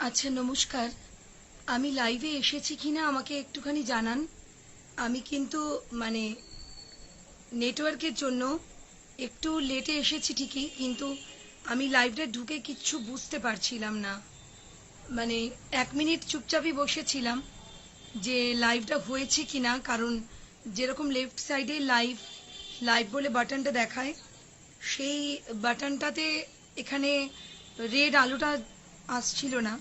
আচ্ছা, নমস্কার। আমি লাইভে এসেছি কিনা আমাকে একটুখানি জানান। আমি কিন্তু মানে নেটওয়ার্কের জন্য একটু লেটে এসেছি ঠিকই, কিন্তু আমি লাইভটা ঢুকে কিচ্ছু বুঝতে পারছিলাম না। মানে 1 মিনিট চুপচাপই বসেছিলাম যে লাইভটা হয়েছে কিনা, কারণ যেরকম লেফট সাইডে লাইভ লাইভ বলে বাটনটা দেখায়, সেই বাটনটাতে এখানে রেড আলোটা আসছিল না।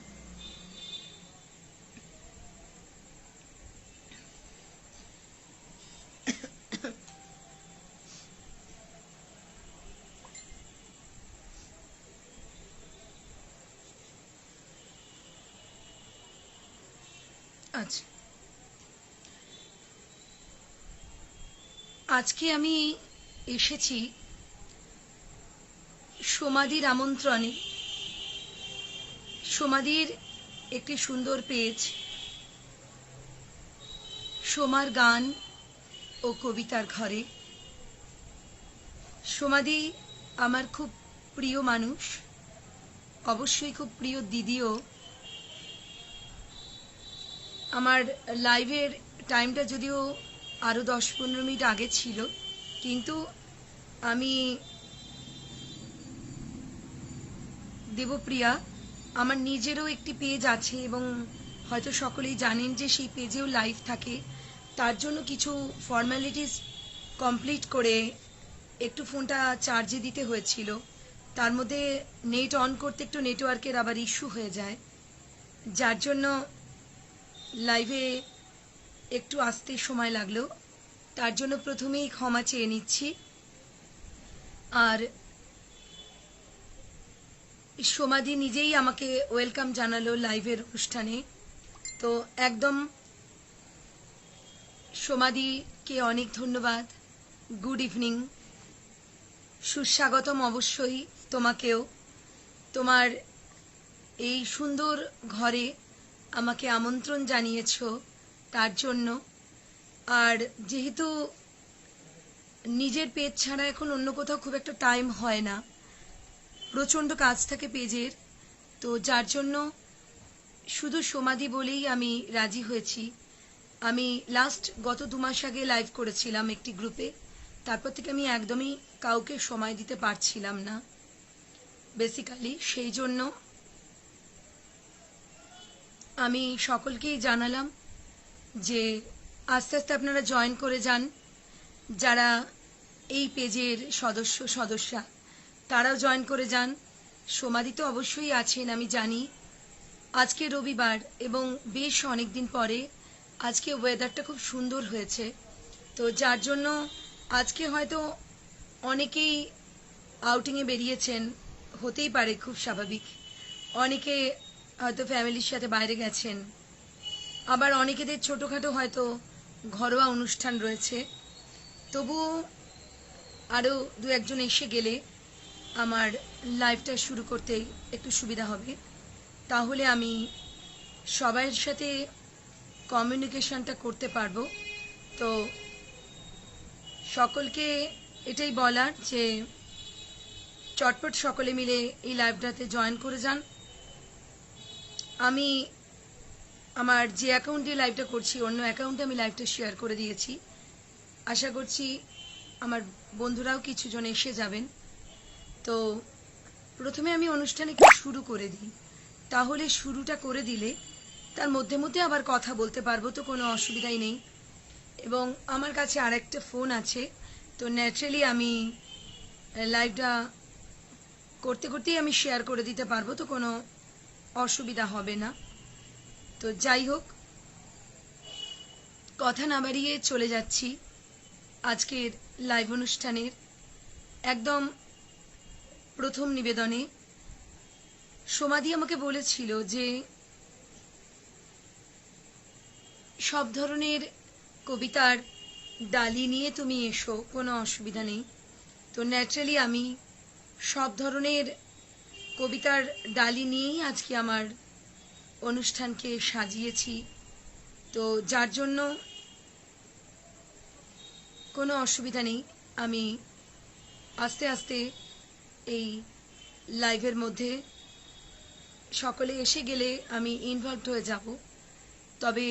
আচ্ছা, আজকে আমি এসেছি সমাধির আমন্ত্রণে। সমাধির একটি সুন্দর পেজ, সোমার গান ও কবিতার ঘরে। সমাধি আমার খুব প্রিয় মানুষ, অবশ্যই খুব প্রিয় দিদিও। আমার লাইভের টাইমটা যদিও আরও 10-15 মিনিট আগে ছিল, কিন্তু আমি দেবপ্রিয়া, আমার নিজেরও একটি পেজ আছে এবং হয়তো সকলেই জানেন যে সেই পেজেও লাইভ থাকে। তার জন্য কিছু ফর্মালিটিস কমপ্লিট করে একটু ফোনটা চার্জে দিতে হয়েছিল। তার মধ্যে নেট অন করতে একটু নেটওয়ার্কের আবার ইস্যু হয়ে যায়, যার জন্য লাইভে একটু আসতে সময় লাগলো। তার জন্য প্রথমেই ক্ষমা চেয়ে নিচ্ছি। আর সমাধি নিজেই আমাকে ওয়েলকাম জানালো লাইভের অনুষ্ঠানে, তো একদম সমাধিকে অনেক ধন্যবাদ। গুড ইভিনিং, সুস্বাগতম অবশ্যই তোমাকেও। তোমার এই সুন্দর ঘরে আমাকে আমন্ত্রণ জানিয়েছ, তার জন্য। আর যেহেতু নিজের পেজ ছাড়া এখন অন্য কোথাও খুব একটা টাইম হয় না, প্রচণ্ড কাজ থাকে পেজের, তো যার জন্য শুধু সমাধি বলেই আমি রাজি হয়েছি। আমি গত 2 মাস আগে লাইভ করেছিলাম একটি গ্রুপে, তারপর থেকে আমি একদমই কাউকে সময় দিতে পারছিলাম না বেসিক্যালি। সেই জন্য আমি সকলকেই জানালাম যে আস্তে আস্তে আপনারা জয়েন করে যান। যারা এই পেজের সদস্যা তারাও জয়েন করে যান। সমাধি তো অবশ্যই আছেন, আমি জানি। আজকে রবিবার এবং বেশ অনেক দিন পরে আজকে ওয়েদারটা খুব সুন্দর হয়েছে, তো যার জন্য আজকে হয়তো অনেকেই আউটিংয়ে বেরিয়েছেন, হতেই পারে, খুব স্বাভাবিক। অনেকে হয়তো ফ্যামিলির সাথে বাইরে গেছেন, আবার অনেকেদের ছোটোখাটো হয়তো ঘরোয়া অনুষ্ঠান রয়েছে। তবুও আরও 2-1জন এসে গেলে আমার লাইভটা শুরু করতে একটু সুবিধা হবে, তাহলে আমি সবাইয়ের সাথে কমিউনিকেশনটা করতে পারবো। তো সকলকে এটাই বলার যে চটপট সকলে মিলে এই লাইভটাতে জয়েন করে যান। আমি আমার যে অ্যাকাউন্ট দিয়ে লাইভটা করছি, অন্য অ্যাকাউন্টে আমি লাইভটা শেয়ার করে দিয়েছি। আশা করছি আমার বন্ধুরাও কিছুজন এসে যাবেন। তো প্রথমে আমি অনুষ্ঠানে একটু শুরু করে দিই, তাহলে শুরুটা করে দিলে তার মধ্যে মধ্যে আবার কথা বলতে পারবো, তো কোনো অসুবিধাই নেই। এবং আমার কাছে আরেকটা ফোন আছে, তো ন্যাচারালি আমি লাইভটা করতে করতেই আমি শেয়ার করে দিতে পারবো, তো কোনো অসুবিধা হবে না। তো যাই হোক, কথা না বাড়িয়ে চলে যাচ্ছি আজকের লাইভ অনুষ্ঠানের একদম প্রথম নিবেদনে। সমাধি আমাকে বলেছিল যে সব ধরনের কবিতার ডালি নিয়ে তুমি এসো, কোনো অসুবিধা নেই। তো ন্যাচারালি আমি সব ধরনের কবিতার ডালি নিয়েই আজকে আমার অনুষ্ঠানকে সাজিয়েছি, তো যার জন্য কোনো অসুবিধা নেই। আমি আস্তে আস্তে এই লাইভের মধ্যে সকলে এসে গেলে আমি ইনভলভড হয়ে যাব। তবে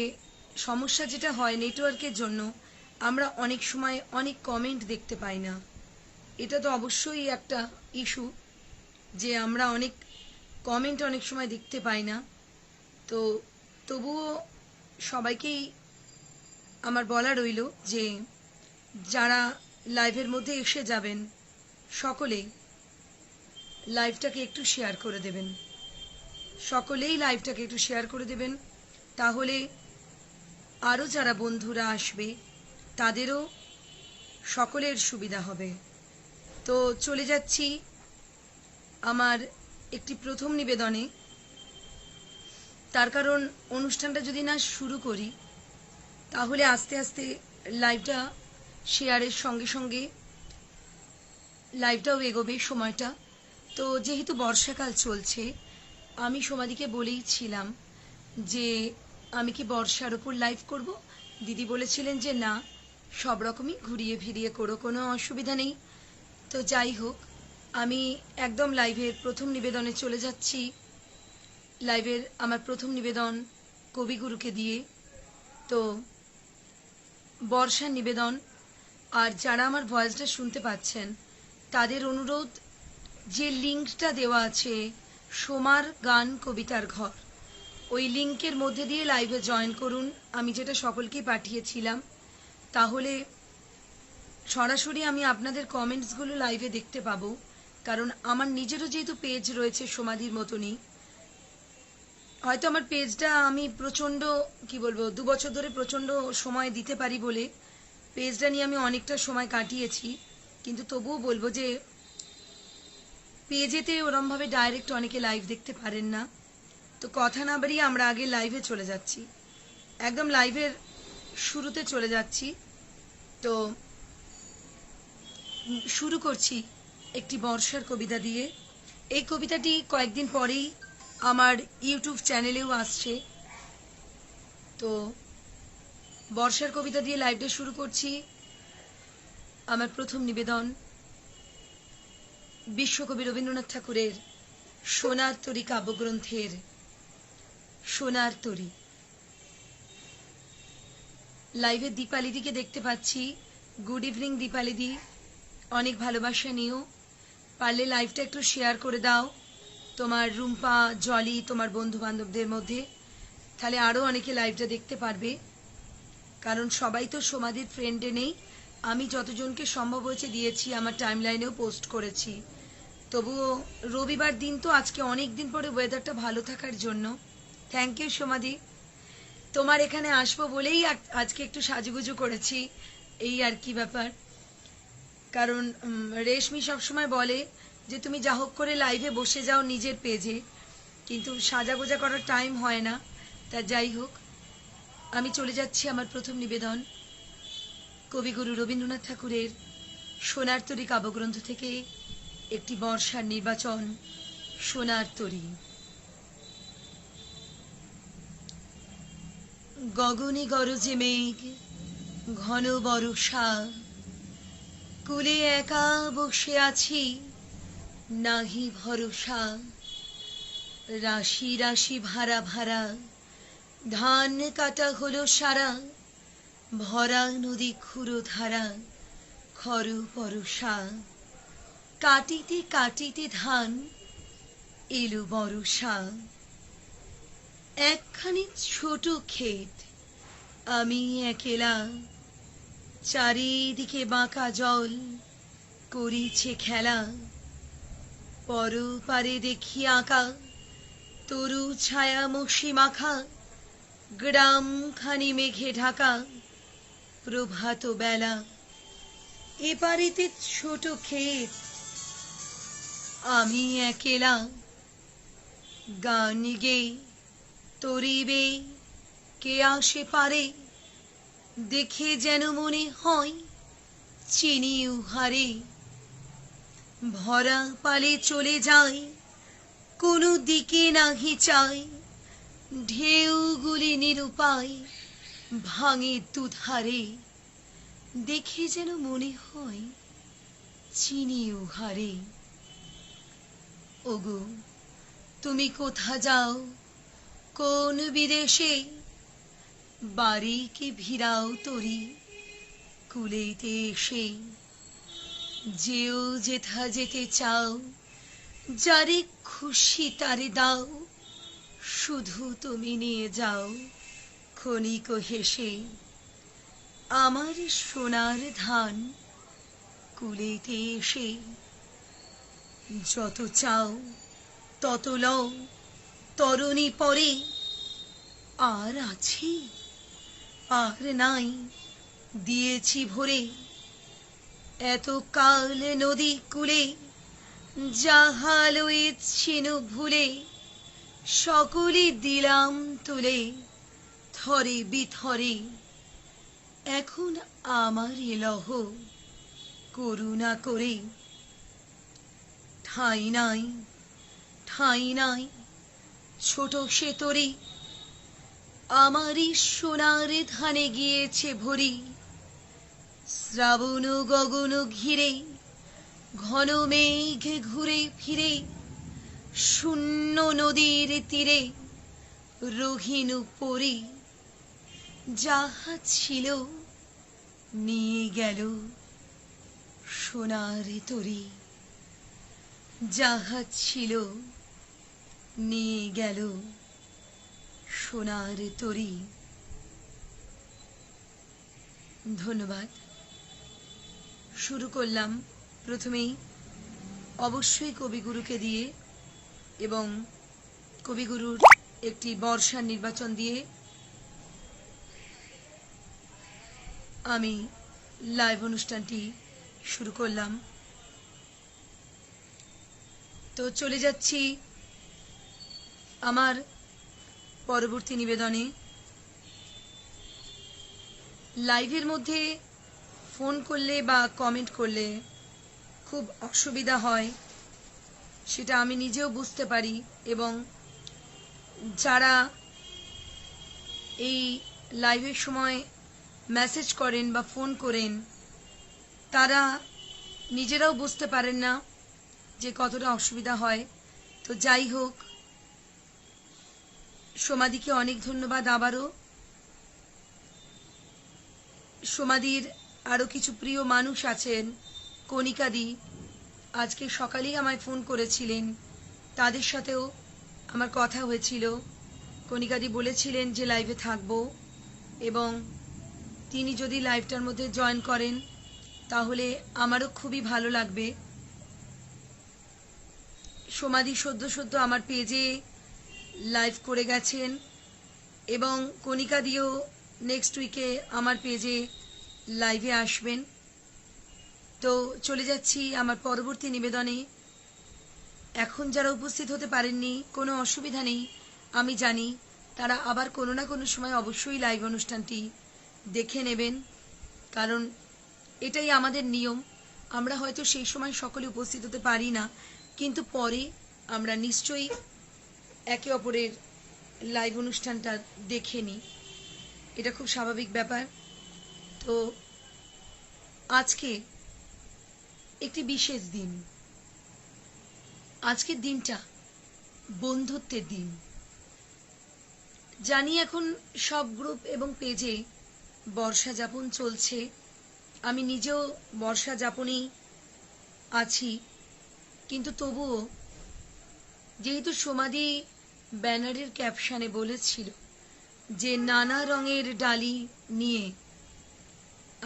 সমস্যা যেটা হয় নেটওয়ার্কের জন্য আমরা অনেক সময় অনেক কমেন্ট দেখতে পাই না। এটা তো অবশ্যই একটা ইস্যু যে আমরা অনেক কমেন্ট অনেক সময় দেখতে পাই না। তো তবুও সবাইকেই আমার বলা রইল যে যারা লাইভের মধ্যে এসে যাবেন সকলেই লাইভটাকে একটু শেয়ার করে দেবেন, সকলেই লাইভটাকে একটু শেয়ার করে দেবেন। তাহলে আরও যারা বন্ধুরা আসবে তাদেরও সকলের সুবিধা হবে। তো চলে যাচ্ছি আমার একটি প্রথম নিবেদনে। তার কারণ অনুষ্ঠানটা যদি না শুরু করি তাহলে আস্তে আস্তে লাইভটা শেয়ারের সঙ্গে সঙ্গে লাইভটাও এগোবে সময়টা। তো যেহেতু বর্ষাকাল চলছে আমি সোমাদিকে বলেইছিলাম যে আমি কি বর্ষার ওপর লাইভ করব। দিদি বলেছিলেন যে না, সব রকমই ঘুরিয়ে ফিরিয়ে করো, কোনো অসুবিধা নেই। তো যাই হোক, আমি একদম লাইভের প্রথম নিবেদনে চলে যাচ্ছি। লাইভের আমার প্রথম নিবেদন কবিগুরুকে দিয়ে। তো বর্ষার নিবেদন। আর যারা আমার ভয়েসটা শুনতে পাচ্ছেন তাদের অনুরোধ, যে লিঙ্কটা দেওয়া আছে সোমার গান কবিতার ঘর, ওই লিঙ্কের মধ্যে দিয়ে লাইভে জয়েন করুন। আমি যেটা সকলকেই পাঠিয়েছিলাম, তাহলে সরাসরি আমি আপনাদের কমেন্টসগুলো লাইভে দেখতে পাবো। কারণ আমার নিজেরও যেহেতু পেজ রয়েছে সোমাদির মতনই, হয়তো আমার পেজটা আমি প্রচণ্ড কি বলবো 2 বছর ধরে প্রচণ্ড সময় দিতে পারি বলে পেজটা নিয়ে আমি অনেকটা সময় কাটিয়েছি। কিন্তু তবুও বলবো যে পেজেতে ওরমভাবে ডাইরেক্ট অনেকে লাইভ দেখতে পারেন না। তো কথা না বাড়িয়ে আমরা আগে লাইভে চলে যাচ্ছি, একদম লাইভের শুরুতে চলে যাচ্ছি। তো শুরু করছি একটি বর্ষার কবিতা দিয়ে। এই কবিতাটি কয়েকদিন পরেই আমার ইউটিউব চ্যানেলেও আসছে। তো বর্ষার কবিতা দিয়ে লাইভটা শুরু করছি। আমার প্রথম নিবেদন বিশ্বকবি রবীন্দ্রনাথ ঠাকুরের সোনার তরী কাব্যগ্রন্থের সোনার তরী। লাইভে দীপালিদিকে দেখতে পাচ্ছি। গুড ইভিনিং দীপালিদি, অনেক ভালোবাসা নিও। পারলে লাইভটা একটু শেয়ার করে দাও তোমার রুম্পা, জলি, তোমার বন্ধু বান্ধবদের মধ্যে, তাহলে আরও অনেকে লাইভটা দেখতে পারবে। কারণ সবাই তো সোমাদির ফ্রেন্ডে নেই। আমি যতজনকে সম্ভব হয়েছে দিয়েছি, আমার টাইমলাইনেও পোস্ট করেছি। তবুও রবিবার দিন তো, আজকে অনেক দিন পরে ওয়েদারটা ভালো থাকার জন্য থ্যাংক ইউ সোমাদি। তোমার এখানে আসবো বলেই আজকে একটু সাজুগুজু করেছি, এই আর কি ব্যাপার। কারণ রেশমি সবসময় বলে যে তুমি যা হোক করে লাইভে বসে যাও নিজের পেজে, কিন্তু সাজাগোজা করার টাইম হয় না। তা যাই হোক, আমি চলে যাচ্ছি আমার প্রথম নিবেদন কবিগুরু রবীন্দ্রনাথ ঠাকুরের সোনার তরী কাব্যগ্রন্থ থেকে একটি বর্ষার নির্বাচন, সোনার তরী। গগনে গরজে মেঘ, ঘন বর্ষা, কুলে একা বসে আছি, নাহি ভরসা। রাশি রাশি ভাড়া ভাড়া, ধান কাটা হলো সারা, ভরা নদী ক্ষুরো ধারা, খর পরশা। কাটিতে কাটিতে ধান এলো বরষা। একখানি ছোট ক্ষেত, আমি একেলা, চারিদিকে বাঁকা জল করিছে খেলা। পরপারে দেখি আঁকা তরু ছায়া মশি মাখা, গ্রামখানি মেঘে ঢাকা, প্রভাত বেলা। এপারেতে ছোট ক্ষেত, আমি একেলা, গান গেয়ে তরিবে কে আসে পারে, দেখে যেন মনে হয় চিনি উহারে। ভরা পালে চলে যায়, কোনো দিকে নাহি চায়, ঢেউগুলি নিরুপায় ভাঙে দুধারে, দেখে যেন মনে হয় চিনি উহারে। ওগো তুমি কোথা যাও কোন বিদেশে, বাড়ি কি ভিড়াও তরি কুলেতে এসে। যেও যেথা যেতে চাও, যারে খুশি তারে দাও, শুধু তুমি নিয়ে যাও ক্ষণিক হেসে। আমার সোনার ধান কুলেতে এসে। যত চাও তত লও তরণী পরে, আর আছে আর নাই দিয়েছি ভরে। এত কাল নদী কূলে যাহা লয়েছিন ভুলে, সকলে দিলাম তুলে থরে বিথরে। এখন আমার লহ করুণা করে। ঠাঁই নাই ঠাঁই নাই ছোট সে তরি, আমারই সোনার ধানে গিয়েছে ভরি। শ্রাবণ গগন ঘিরে ঘন মেঘ ঘুরে ফিরে, শূন্য নদীর তীরে রহিন পরি। যাহা ছিল নিয়ে গেল সোনার তরি, যাহা ছিল নিয়ে গেল সোনার তরি। ধন্যবাদ। শুরু করলাম প্রথমেই অবশ্যই কবিগুরুকে দিয়ে এবং কবিগুরুর একটি বর্ষার নির্বাচন দিয়ে আমি লাইভ অনুষ্ঠানটি শুরু করলাম। তো চলে যাচ্ছি আমার পরবর্তী নিবেদনে। লাইভের মধ্যে ফোন করলে বা কমেন্ট করলে খুব অসুবিধা হয়, সেটা আমি নিজেও বুঝতে পারি। এবং যারা এই লাইভের সময় মেসেজ করেন বা ফোন করেন, তারা নিজেরাও বুঝতে পারেন না যে কতটা অসুবিধা হয়। তো যাই হোক, সোমাদিকে অনেক ধন্যবাদ আবারও। সোমাদির আরও কিছু প্রিয় মানুষ আছেন। কণিকাদি আজকে সকালেই আমায় ফোন করেছিলেন, তাদের সাথেও আমার কথা হয়েছিল। কণিকাদি বলেছিলেন যে লাইভে থাকবো এবং তিনি যদি লাইভটার মধ্যে জয়েন করেন তাহলে আমারও খুবই ভালো লাগবে। সোমাদি সদ্য সদ্য আমার পেজে লাইভ করে গেছেন এবং কণিকাদিও নেক্সট উইকে আমার পেজে লাইভে আসবেন। তো চলে যাচ্ছি আমার পরবর্তী নিবেদনে। এখন যারা উপস্থিত হতে পারেননি, কোনো অসুবিধা নেই, আমি জানি তারা আবার কোনো না কোনো সময় অবশ্যই লাইভ অনুষ্ঠানটি দেখে নেবেন, কারণ এটাই আমাদের নিয়ম। আমরা হয়তো সেই সময় সকলে উপস্থিত হতে পারি না, কিন্তু পরে আমরা নিশ্চয়ই একে অপরের লাইভ অনুষ্ঠানটা দেখে নিই, এটা খুব স্বাভাবিক ব্যাপার। তো আজকে একটি বিশেষ দিন। আজকের দিনটা বন্ধুত্বের দিন। জানি এখন সব গ্রুপ এবং পেজে বর্ষা যাপন চলছে, আমি নিজেও বর্ষা যাপনেই আছি, কিন্তু তবুও যেহেতু সোমাদি ব্যানারের ক্যাপশনে বলেছিল যে নানা রঙের ডালি নিয়ে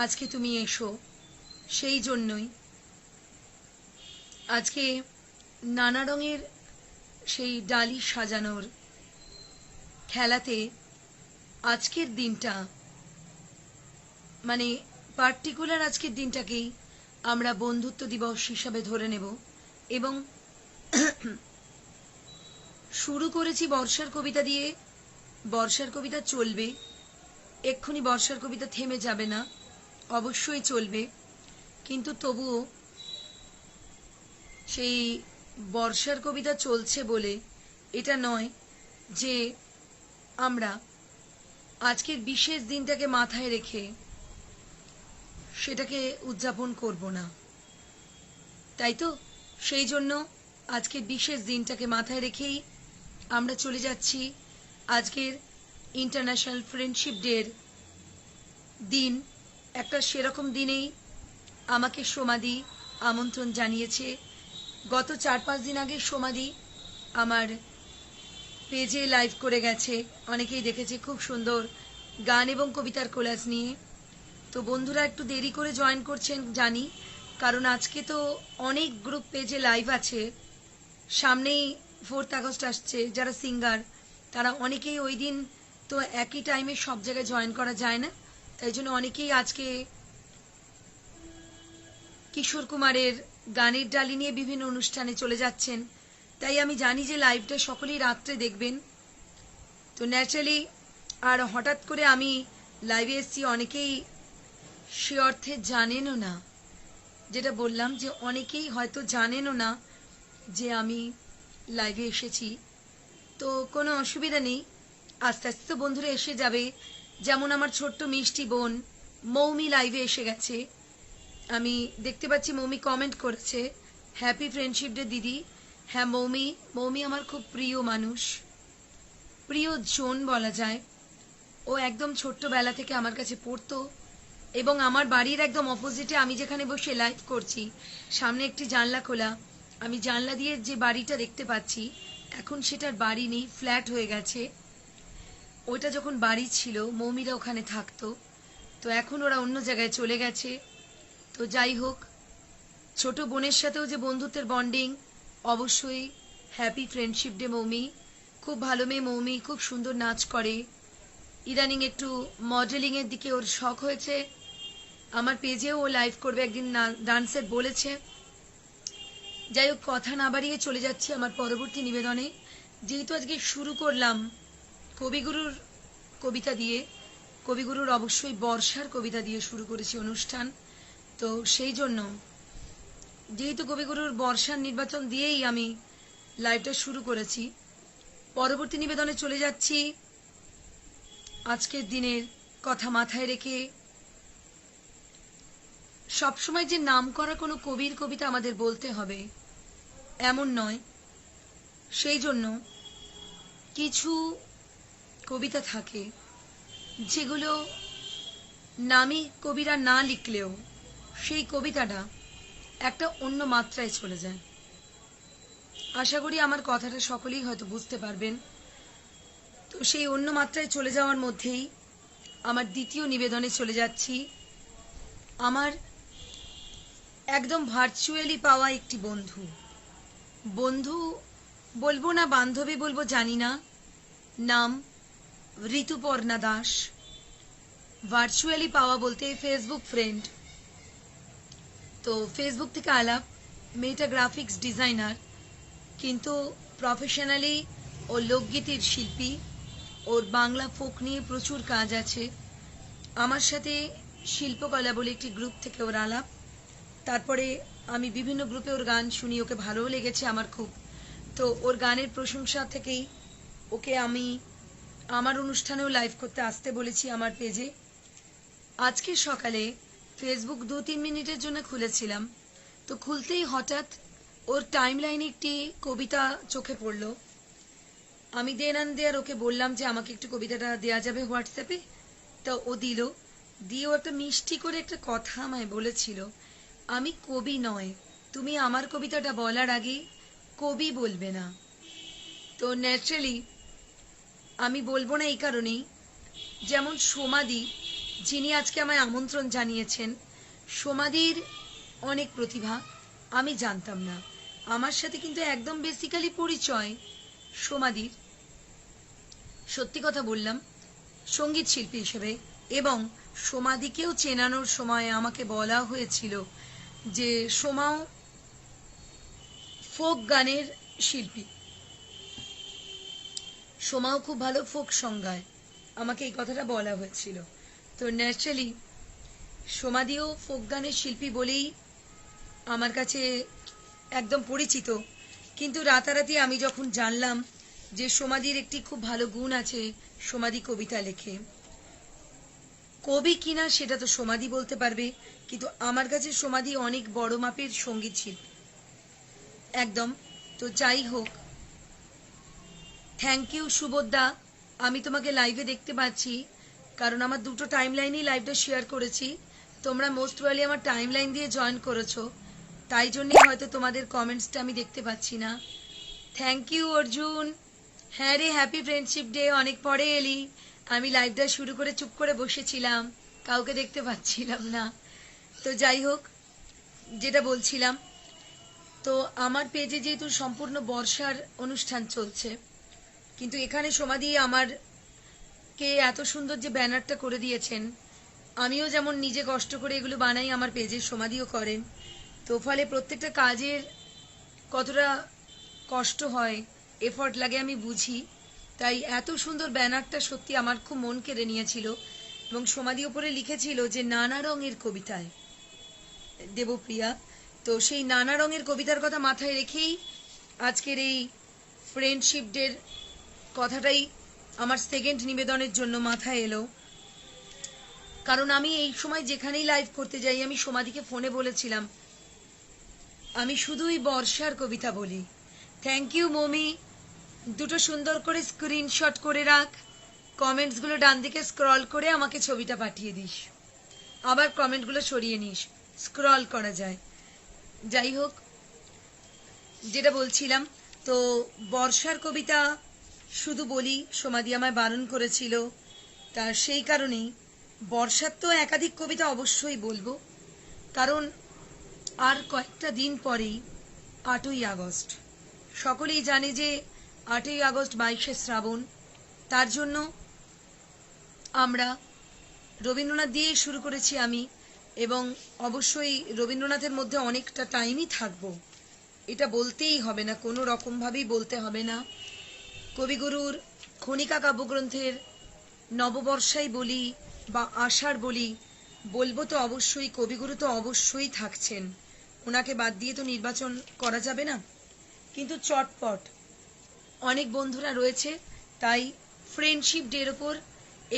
আজকে তুমি এসো, সেই জন্যই আজকে নানা রঙের সেই ডালি সাজানোর খেলাতে আজকের দিনটা, মানে পার্টিকুলার আজকের দিনটাকেই আমরা বন্ধুত্ব দিবস হিসাবে ধরে নেব। এবং শুরু করেছি বর্ষার কবিতা দিয়ে। বর্ষার কবিতা চলবে, এক্ষুনি বর্ষার কবিতা থেমে যাবে না, অবশ্যই চলবে, কিন্তু তবুও সেই বর্ষার কবিতা চলছে বলে এটা নয় যে আমরা আজকের বিশেষ দিনটাকে মাথায় রেখে সেটাকে উদযাপন করব না, তাই তো? সেই জন্য আজকের বিশেষ দিনটাকে মাথায় রেখেই আমরা চলে যাচ্ছি আজকের ইন্টারন্যাশনাল ফ্রেন্ডশিপ ডের দিন। একটা সেরকম দিনেই আমাকে সোমাদি আমন্ত্রণ জানিয়েছে। গত 4-5 দিন আগে সোমাদি আমার পেজে লাইভ করে গেছে, অনেকেই দেখেছে, খুব সুন্দর গান এবং কবিতার কোলাজ নিয়ে। তো বন্ধুরা একটু দেরি করে জয়েন করছেন জানি, কারণ আজকে তো অনেক গ্রুপ পেজে লাইভ আছে। সামনেই 4th আগস্ট আসছে, যারা সিঙ্গার তারা অনেকেই ওই দিন তো একই টাইমে সব জায়গায় জয়েন করা যায় না, তাই জন্য অনেকেই আজকে কিশোর কুমারের গানের ডালি নিয়ে বিভিন্ন অনুষ্ঠানে চলে যাচ্ছেন। তাই আমি জানি যে লাইভটা সকলেই রাত্রে দেখবেন। তো ন্যাচারালি আর হঠাৎ করে আমি লাইভে এসেছি, অনেকেই সে অর্থে জানেনও না, যেটা বললাম যে অনেকেই হয়তো জানেনও না যে আমি লাইভে এসেছি। তো কোনো অসুবিধা নেই, আস্তে আস্তে তো বন্ধুরা এসে যাবে। যেমন আমার ছোট্ট মিষ্টি বোন মৌমি লাইভে এসে গেছে, আমি দেখতে পাচ্ছি। মৌমি কমেন্ট করেছে, হ্যাপি ফ্রেন্ডশিপ ডে দিদি। হ্যাঁ মৌমি, মৌমি আমার খুব প্রিয় মানুষ, প্রিয় জন বলা যায়। ও একদম ছোট্টবেলা থেকে আমার কাছে পড়তো এবং আমার বাড়ির একদম অপোজিটে আমি যেখানে বসে লাইভ করছি, সামনে একটি জানলা খোলা। আমি জানলা দিয়ে যে বাড়িটা দেখতে পাচ্ছি, এখন সেটার বাড়ি নেই, ফ্ল্যাট হয়ে গেছে। ওইটা যখন বাড়ি ছিল মৌমিরা ওখানে থাকতো, তো এখন ওরা অন্য জায়গায় চলে গেছে। তো যাই হোক, ছোট বোনের সাথেও যে বন্ধুত্বের বন্ডিং, অবশ্যই হ্যাপি ফ্রেন্ডশিপ ডে মৌমি। খুব ভালো মেয়ে মৌমি, খুব সুন্দর নাচ করে। ইদানিং একটু মডেলিংয়ের দিকে ওর শখ হয়েছে। আমার পেজেও ও লাইভ করবে একদিন, ডান্সের বলেছে। যাই হোক, কথা না বাড়িয়ে চলে যাচ্ছি আমার পরবর্তী নিবেদনে। যেহেতু আজকে শুরু করলাম কবিগুরুর কবিতা দিয়ে, কবিগুরুর অবশ্যই বর্ষার কবিতা দিয়ে শুরু করেছি অনুষ্ঠান। তো সেই জন্য যেহেতু কবিগুরুর বর্ষার নির্বাচন দিয়েই আমি লাইভটা শুরু করেছি, পরবর্তী নিবেদনে চলে যাচ্ছি আজকের দিনের কথা মাথায় রেখে। সবসময় যে নাম করা কোনো কবির কবিতা আমাদের বলতে হবে এমন নয়। সেই জন্য কিছু কবিতা থাকে যেগুলো নামী কবিরা না লিখলেও সেই কবিতাটা একটা অন্য মাত্রায় চলে যায়। আশা করি আমার কথাটা সকলেই হয়তো বুঝতে পারবেন। তো সেই অন্য মাত্রায় চলে যাওয়ার মধ্যেই আমার দ্বিতীয় নিবেদনে চলে যাচ্ছি। আমার একদম ভার্চুয়ালি পাওয়া একটি বন্ধু, বন্ধু বলবো না বান্ধবী বলবো জানি না, নাম ঋতুপর্ণা দাস। ভার্চুয়ালি পাওয়া বলতে ফেসবুক ফ্রেন্ড। তো ফেসবুক থেকে আলাপ, মেয়েটা গ্রাফিক্স ডিজাইনার, কিন্তু প্রফেশনালি ও লোকগীতির শিল্পী। ওর বাংলা ফোক নিয়ে প্রচুর কাজ আছে। আমার সাথে শিল্পকলা বলে একটি গ্রুপ থেকে ওর আলাপ। তারপরে আমি বিভিন্ন গ্রুপে ওর গান শুনি, ওকে ভালোও লেগেছে আমার খুব। তো ওর গানের প্রশংসা থেকেই ওকে আমি আমার অনুষ্ঠানেও লাইভ করতে আসতে বলেছি আমার পেজে। আজকে সকালে ফেসবুক 2-3 মিনিটের জন্য খুলেছিলাম, তো খুলতেই হঠাৎ ওর টাইম লাইনে একটি কবিতা চোখে পড়ল। আমি দেন আর ওকে বললাম যে আমাকে একটু কবিতাটা দেওয়া যাবে হোয়াটসঅ্যাপে। তো ও দিল, দিয়ে ও একটা মিষ্টি করে একটা কথা আমায় বলেছিল, আমি কবি নয়, তুমি আমার কবিতাটা বলার আগে কবি বলবে না। তো ন্যাচারালি আমি বলবো না এই কারণেই, যেমন সোমাদি যিনি আজকে আমায় আমন্ত্রণ জানিয়েছেন, সোমাদির অনেক প্রতিভা আমি জানতাম না। আমার সাথে কিন্তু একদম বেসিক্যালি পরিচয় সোমাদির, সত্যি কথা বললাম, সঙ্গীত শিল্পী হিসেবে। এবং সোমাদিকেও চেনানোর সময় আমাকে বলা হয়েছিল যে সোমাও ফোক গানের শিল্পী, সোমাও খুব ভালো ফোক সং গায়, আমাকে এই কথাটা বলা হয়েছিল। তো ন্যাচারালি সোমাদিও ফোক গানের শিল্পী বলেই আমার কাছে একদম পরিচিত। কিন্তু রাতারাতি আমি যখন জানলাম যে সোমাদির একটি খুব ভালো গুণ আছে, সোমাদি কবিতা লেখে, কবি কিনা সেটা তো সোমাদি বলতে পারবে, কিন্তু আমার কাছে সোমাদি অনেক বড় মাপের সঙ্গীত শিল্পী একদম। তো যাই হোক, থ্যাংক ইউ সুবোধদা, আমি তোমাকে লাইভে দেখতে পাচ্ছি, কারণ আমার দুটো টাইম লাইনেই লাইভটা শেয়ার করেছি। তোমরা মোস্ট ওয়েলি আমার টাইম লাইন দিয়ে জয়েন করেছো, তাই জন্যই হয়তো তোমাদের কমেন্টসটা আমি দেখতে পাচ্ছি না। Thank you Arjun. হ্যাঁ রে, হ্যাপি ফ্রেন্ডশিপ ডে, অনেক পরে এলি। আমি লাইভটা শুরু করে চুপ করে বসেছিলাম, কাউকে দেখতে পাচ্ছিলাম না। তো যাই হোক, যেটা বলছিলাম, তো আমার পেজে যেহেতু সম্পূর্ণ বর্ষার অনুষ্ঠান চলছে, কিন্তু এখানে সমাধি আমার কে এত সুন্দর যে ব্যানারটা করে দিয়েছেন, আমিও যেমন নিজে কষ্ট করে এগুলো বানাই, আমার পেজের সমাধিও করেন। তো ফলে প্রত্যেকটা কাজের কতটা কষ্ট হয়, এফর্ট লাগে আমি বুঝি। তাই এত সুন্দর ব্যানারটা সত্যি আমার খুব মন কেড়ে নিয়েছিল। এবং সমাধি ওপরে লিখেছিল যে নানা রঙের কবিতায় দেবপ্রিয়া। তো সেই নানা রঙের কবিতার কথা মাথায় রেখেই আজকের এই ফ্রেন্ডশিপ ডের কথাটাই আমার সেকেন্ড নিবেদনের জন্য মাথায় এলো। কারণ আমি এই সময় যেখানেই লাইভ করতে যাই, আমি সমাধিকে ফোনে বলেছিলাম আমি শুধুই বর্ষার কবিতা বলি। থ্যাংক ইউ মমি, দুটো সুন্দর করে স্ক্রিনশট করে রাখ, কমেন্টসগুলো ডান দিকে স্ক্রল করে আমাকে ছবিটা পাঠিয়ে দিস, আবার কমেন্টগুলো সরিয়ে নিস, স্ক্রল করা যায়। যাই হোক, যেটা বলছিলাম, তো বর্ষার কবিতা শুধু বলি, সমাধি আমায় বারণ করেছিল। তার সেই কারণেই বর্ষার তো একাধিক কবিতা অবশ্যই বলবো, কারণ আর কয়েকটা দিন পরেই 8ই আগস্ট। সকলেই জানে যে 8ই আগস্ট 22শে শ্রাবণ। তার জন্য আমরা রবীন্দ্রনাথ দিয়েই শুরু করেছি আমি, এবং অবশ্যই রবীন্দ্রনাথের মধ্যে অনেকটা টাইমই থাকবো, এটা বলতেই হবে না, কোনো রকমভাবেই বলতে হবে না। কবিগুরুর খনিকা কাব্যগ্রন্থের নববর্ষাই বলি বা আষাঢ় বলি, বলবো তো অবশ্যই, কবিগুরু তো অবশ্যই থাকছেন, ওনাকে বাদ দিয়ে তো নির্বাচন করা যাবে না। কিন্তু চটপট অনেক বন্ধুরা রয়েছে, তাই ফ্রেন্ডশিপ ডের ওপর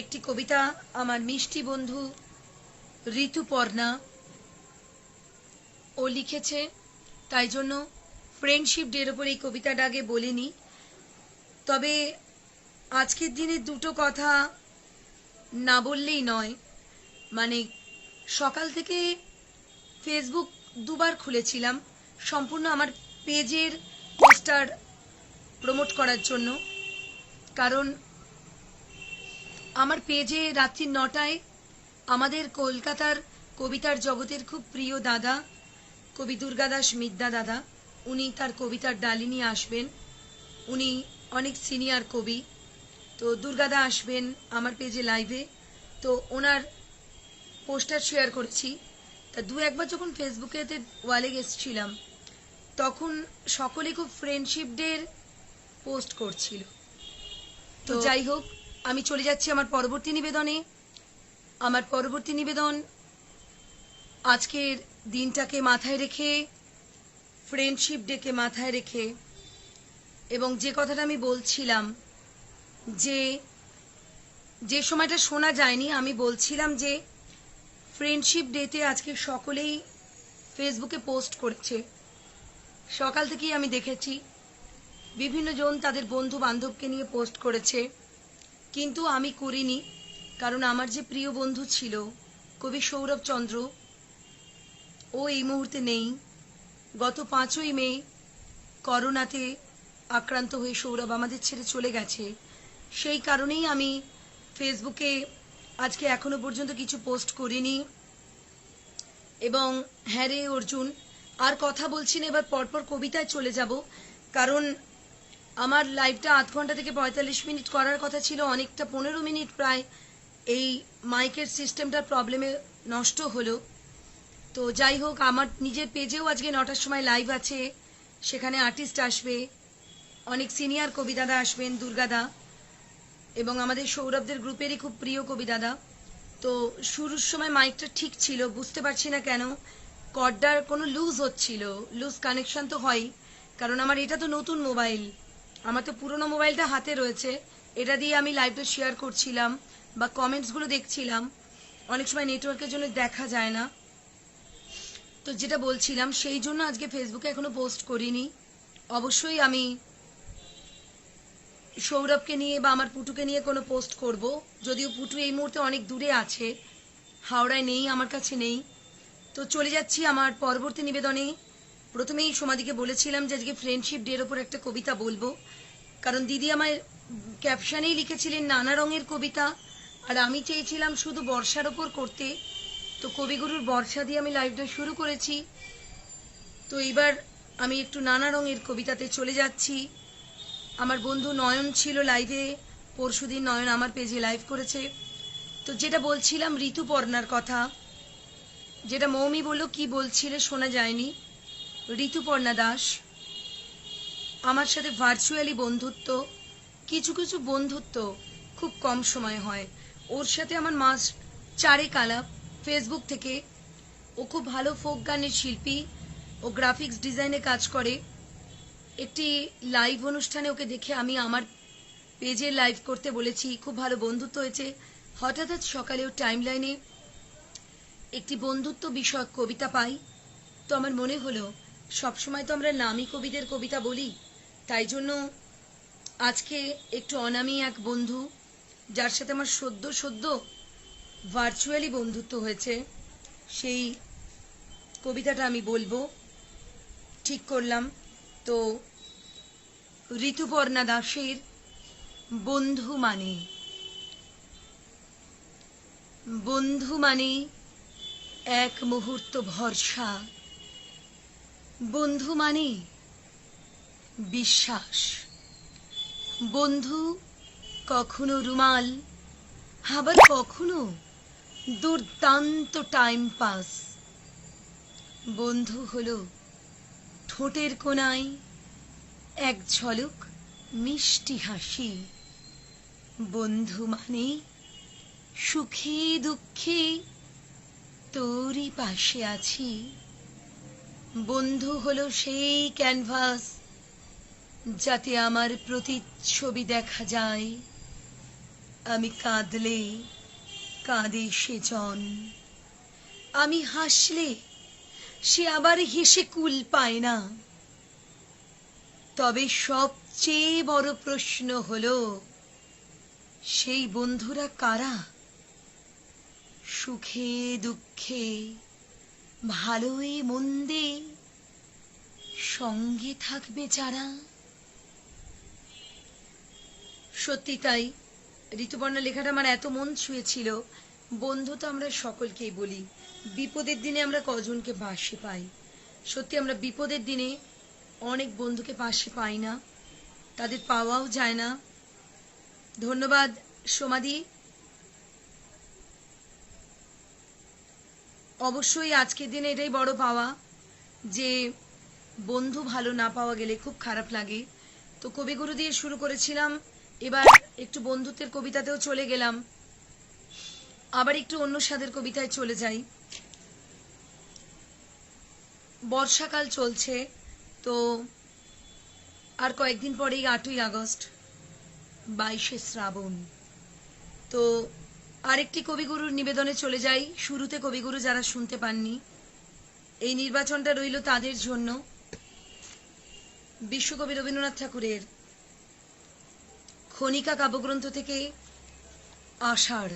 একটি কবিতা আমার মিষ্টি বন্ধু ঋতুপর্ণা ও লিখেছে, তাই জন্য ফ্রেন্ডশিপ ডের ওপর এই কবিতাটা আগে বলিনি। তবে আজকের দিনে দুটো কথা না বললেই নয়। মানে সকাল থেকে ফেসবুক দুবার খুলেছিলাম সম্পূর্ণ আমার পেজের পোস্টার প্রমোট করার জন্য, কারণ আমার পেজে রাত্রি 9টায় আমাদের কলকাতার কবিতার জগতের খুব প্রিয় দাদা কবি দুর্গাদাস মিদ্যা দাদা, উনি তার কবিতার ডালি নিয়ে আসবেন। উনি অনেক সিনিয়র কবি, তো দুর্গাদা আসবেন আমার পেজে লাইভে। তো ওনার পোস্টার শেয়ার করেছি। তা দু একবার যখন ফেসবুকে ওয়ালে গেছিলাম, তখন সকলে খুব ফ্রেন্ডশিপ ডের পোস্ট করছিল। তো যাই হোক, আমি চলে যাচ্ছি আমার পরবর্তী নিবেদনে। আমার পরবর্তী নিবেদন আজকের দিনটাকে মাথায় রেখে, ফ্রেন্ডশিপ ডেকে মাথায় রেখে, এবং যে কথাটা আমি বলছিলাম যে সময়টা শোনা যায়নি, আমি বলছিলাম যে ফ্রেন্ডশিপ ডেতে আজকে সকলেই ফেসবুকে পোস্ট করেছে। সকাল থেকেই আমি দেখেছি বিভিন্ন জন তাদের বন্ধু বান্ধবকে নিয়ে পোস্ট করেছে, কিন্তু আমি করিনি। কারণ আমার যে প্রিয় বন্ধু ছিল কবি সৌরভ চন্দ্র, ও এই মুহূর্তে নেই। গত 5ই মে করোনাতে আক্রান্ত হয়ে সৌরভ আমাদের ছেড়ে চলে গেছে। সেই কারণেই আমি ফেসবুকে আজকে এখনো পর্যন্ত কিছু পোস্ট করিনি। এবং হ্যাঁ রে অর্জুন, আর কথা বলছি না, এবার পরপর কবিতায় চলে যাব। কারণ আমার লাইভটা 8 ঘন্টা থেকে 45 মিনিট করার কথা ছিল, অনেকটা 15 মিনিট প্রায় এই মাইকের সিস্টেমটার প্রবলেমে নষ্ট হলো। তো যাই হোক, আমার নিজের পেজেও আজকে 9টার সময় লাইভ আছে, সেখানে আর্টিস্ট আসবে, অনেক সিনিয়র কবি দাদা আসবেন, দুর্গাদা এবং আমাদের সৌরভদের গ্রুপেরই খুব প্রিয় কবি দাদা। তো শুরুর সময় মাইকটা ঠিক ছিল, বুঝতে পারছি না কেন কর্ডার কোনো লুজ হচ্ছিল, লুজ কানেকশন তো হয়, কারণ আমার এটা তো নতুন মোবাইল, আমার তো পুরনো মোবাইলটা হাতে রয়েছে, এটা দিয়ে আমি লাইভটা শেয়ার করছিলাম বা কমেন্টসগুলো দেখছিলাম, অনেক সময় নেটওয়ার্কের জন্য দেখা যায় না। তো যেটা বলছিলাম, সেই জন্য আজকে ফেসবুকে এখনো পোস্ট করিনি। অবশ্যই আমি সৌরভকে নিয়ে বা আমার পুটুকে নিয়ে কোনো পোস্ট করব, যদিও পুটু এই মুহূর্তে অনেক দূরে আছে, হাওড়ায় নেই, আমার কাছে নেই। তো চলে যাচ্ছি আমার পরবর্তী নিবেদনে। প্রথমেই সমাধিকে বলেছিলাম যে আজকে ফ্রেন্ডশিপ ডের ওপর একটা কবিতা বলবো, কারণ দিদি আমায় ক্যাপশনেই লিখেছিলেন নানা রঙের কবিতা, আর আমি চেয়েছিলাম শুধু বর্ষার ওপর করতে। তো কবিগুরুর বর্ষা দিয়ে আমি লাইভটা শুরু করেছি। তো এবার আমি একটু নানা রঙের কবিতাতে চলে যাচ্ছি। আমার বন্ধু নয়ন ছিল লাইভে, পরশুদিন নয়ন আমার পেজে লাইভ করেছে। তো যেটা বলছিলাম ঋতুপর্ণার কথা, যেটা মৌমি বলল কি বলছিলে শোনা যায়নি। ঋতুপর্ণা দাস আমার সাথে ভার্চুয়ালি বন্ধুত্ব, কিছু কিছু বন্ধুত্ব খুব কম সময় হয়। ওর সাথে আমার মাস 4 আলাপ ফেসবুক থেকে। ও খুব ভালো ফোক গানের শিল্পী, ও গ্রাফিক্স ডিজাইনে কাজ করে। একটি লাইভ অনুষ্ঠানে ওকে দেখে আমি আমার পেজে লাইভ করতে বলেছি, খুব ভালো বন্ধুত্ব হয়েছে। হঠাৎ আজ সকালে ওর টাইম লাইনে একটি বন্ধুত্ব বিষয়ক কবিতা পাই। তো আমার মনে হলো সবসময় তো আমরা নামী কবিদের কবিতা বলি, তাই জন্য আজকে একটু অনামী এক বন্ধু, যার সাথে আমার সদ্য ভার্চুয়ালি বন্ধুত্ব হয়েছে, সেই কবিতাটা আমি বলবো ঠিক করলাম। তো ঋতুপর্ণা দাসের বন্ধু মানে, বন্ধু মানে এক মুহূর্ত ভরসা, বন্ধু মানে বিশ্বাস, বন্ধু কখনো রুমাল, আবার কখনো দুর্দান্ত টাইম পাস। বন্ধু হলো ঠোঁটের কোণায় এক ঝলক মিষ্টি হাসি। বন্ধু মানে সুখে দুঃখে তোরই পাশে আছি। বন্ধু হলো সেই ক্যানভাস যাতে আমার প্রতিচ্ছবি দেখা যায়। আমি কাঁদলে কাঁদে সেজন, আমি হাসলে সে আবার হেসে কুল পায় না। তবে সবচেয়ে বড় প্রশ্ন হলো সেই বন্ধুরা কারা? সুখে দুঃখে ভালোই মন্দে সঙ্গে থাকবে যারা। সত্যি তাই, ঋতুপর্ণা লেখাটা আমার এত মন ছুঁয়েছিল। বন্ধু তো আমরা সকলকেই বলি, বিপদের দিনে আমরা কজনকে পাশে পাই। সত্যি আমরা বিপদের দিনে অনেক বন্ধুকে পাশে পাই না, তাদের পাওয়াও যায় না। ধন্যবাদ সমাধি। অবশ্যই আজকের দিনে এটাই বড় পাওয়া যে বন্ধু ভালো না পাওয়া গেলে খুব খারাপ লাগে। তো কবিগুরু দিয়ে শুরু করেছিলাম, এবার একটু বন্ধুত্বের কবিতাতেও চলে গেলাম, আবার একটু অন্য স্বাদের কবিতায় চলে যাই। বর্ষাকাল চলছে, তো আর কয়েকদিন পরেই 8ই আগস্ট, 22শে শ্রাবণ। তো আরেকটি কবিগুরুর নিবেদনে চলে যাই। শুরুতে কবিগুরু যারা শুনতে পাননি, এই নির্বাচনটা রইল তাদের জন্য। বিশ্বকবি রবীন্দ্রনাথ ঠাকুরের খনিকা কাব্যগ্রন্থ থেকে আষাঢ়।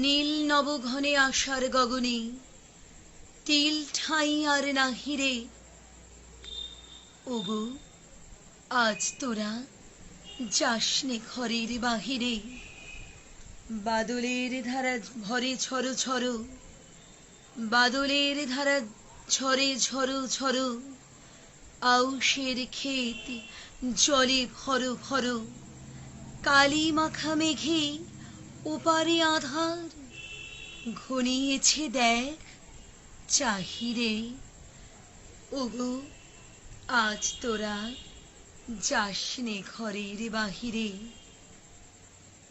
নীল নবঘনে আষাঢ় গগনে তিল ঠাঁই আর নাহিরে। ওগো আজ তোরা যাসনে ঘরের বাহিরে। বাদলের ধারা ভরে ঝড়ো ঝড়ো, বাদলের ধারা ঝরে ঝড়ো ঝড়ো। আউশের ক্ষেত জলে ভরো ভরো, কালি মাখা মেঘে ওপারে আধার। ঘনিয়েছে দেখ চাহিরে। ওগো আজ তোরা যাসনে ঘরের বাহিরে।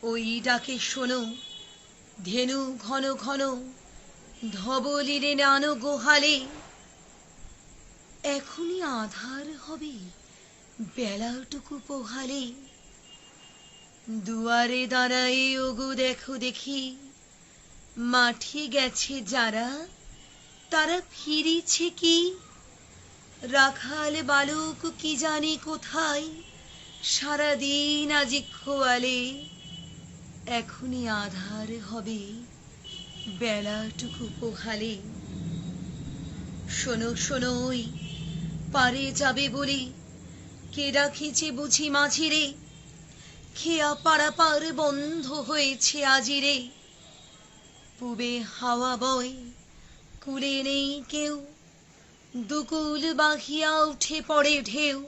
ওই ডাকে শোনো ধেনু ঘন ঘন, ধবলিরে নানো গোহালে। এখনই আধার হবে বেলাটুকু পোহালে। দুয়ারে দাঁড়ায় ওগো দেখো দেখি, মাঠে গেছে যারা তারা ফিরেছে কি। রাখাল বালক কি জানি কোথায়, সারাদিন আজি খোয়ালে, এখনই আধার হবে বেলাটুকু পোহালে। শোনো শোনো ওই পারে যাবে বলে কে রাখিছে বুঝি মাঝিরে, খেয়া পারাপার বন্ধ হয়েছে আজিরে। পুবে হাওয়া বয় কুলে নেই কেউ, দুকুল বাহিয়া উঠে পড়ে ঢেউ।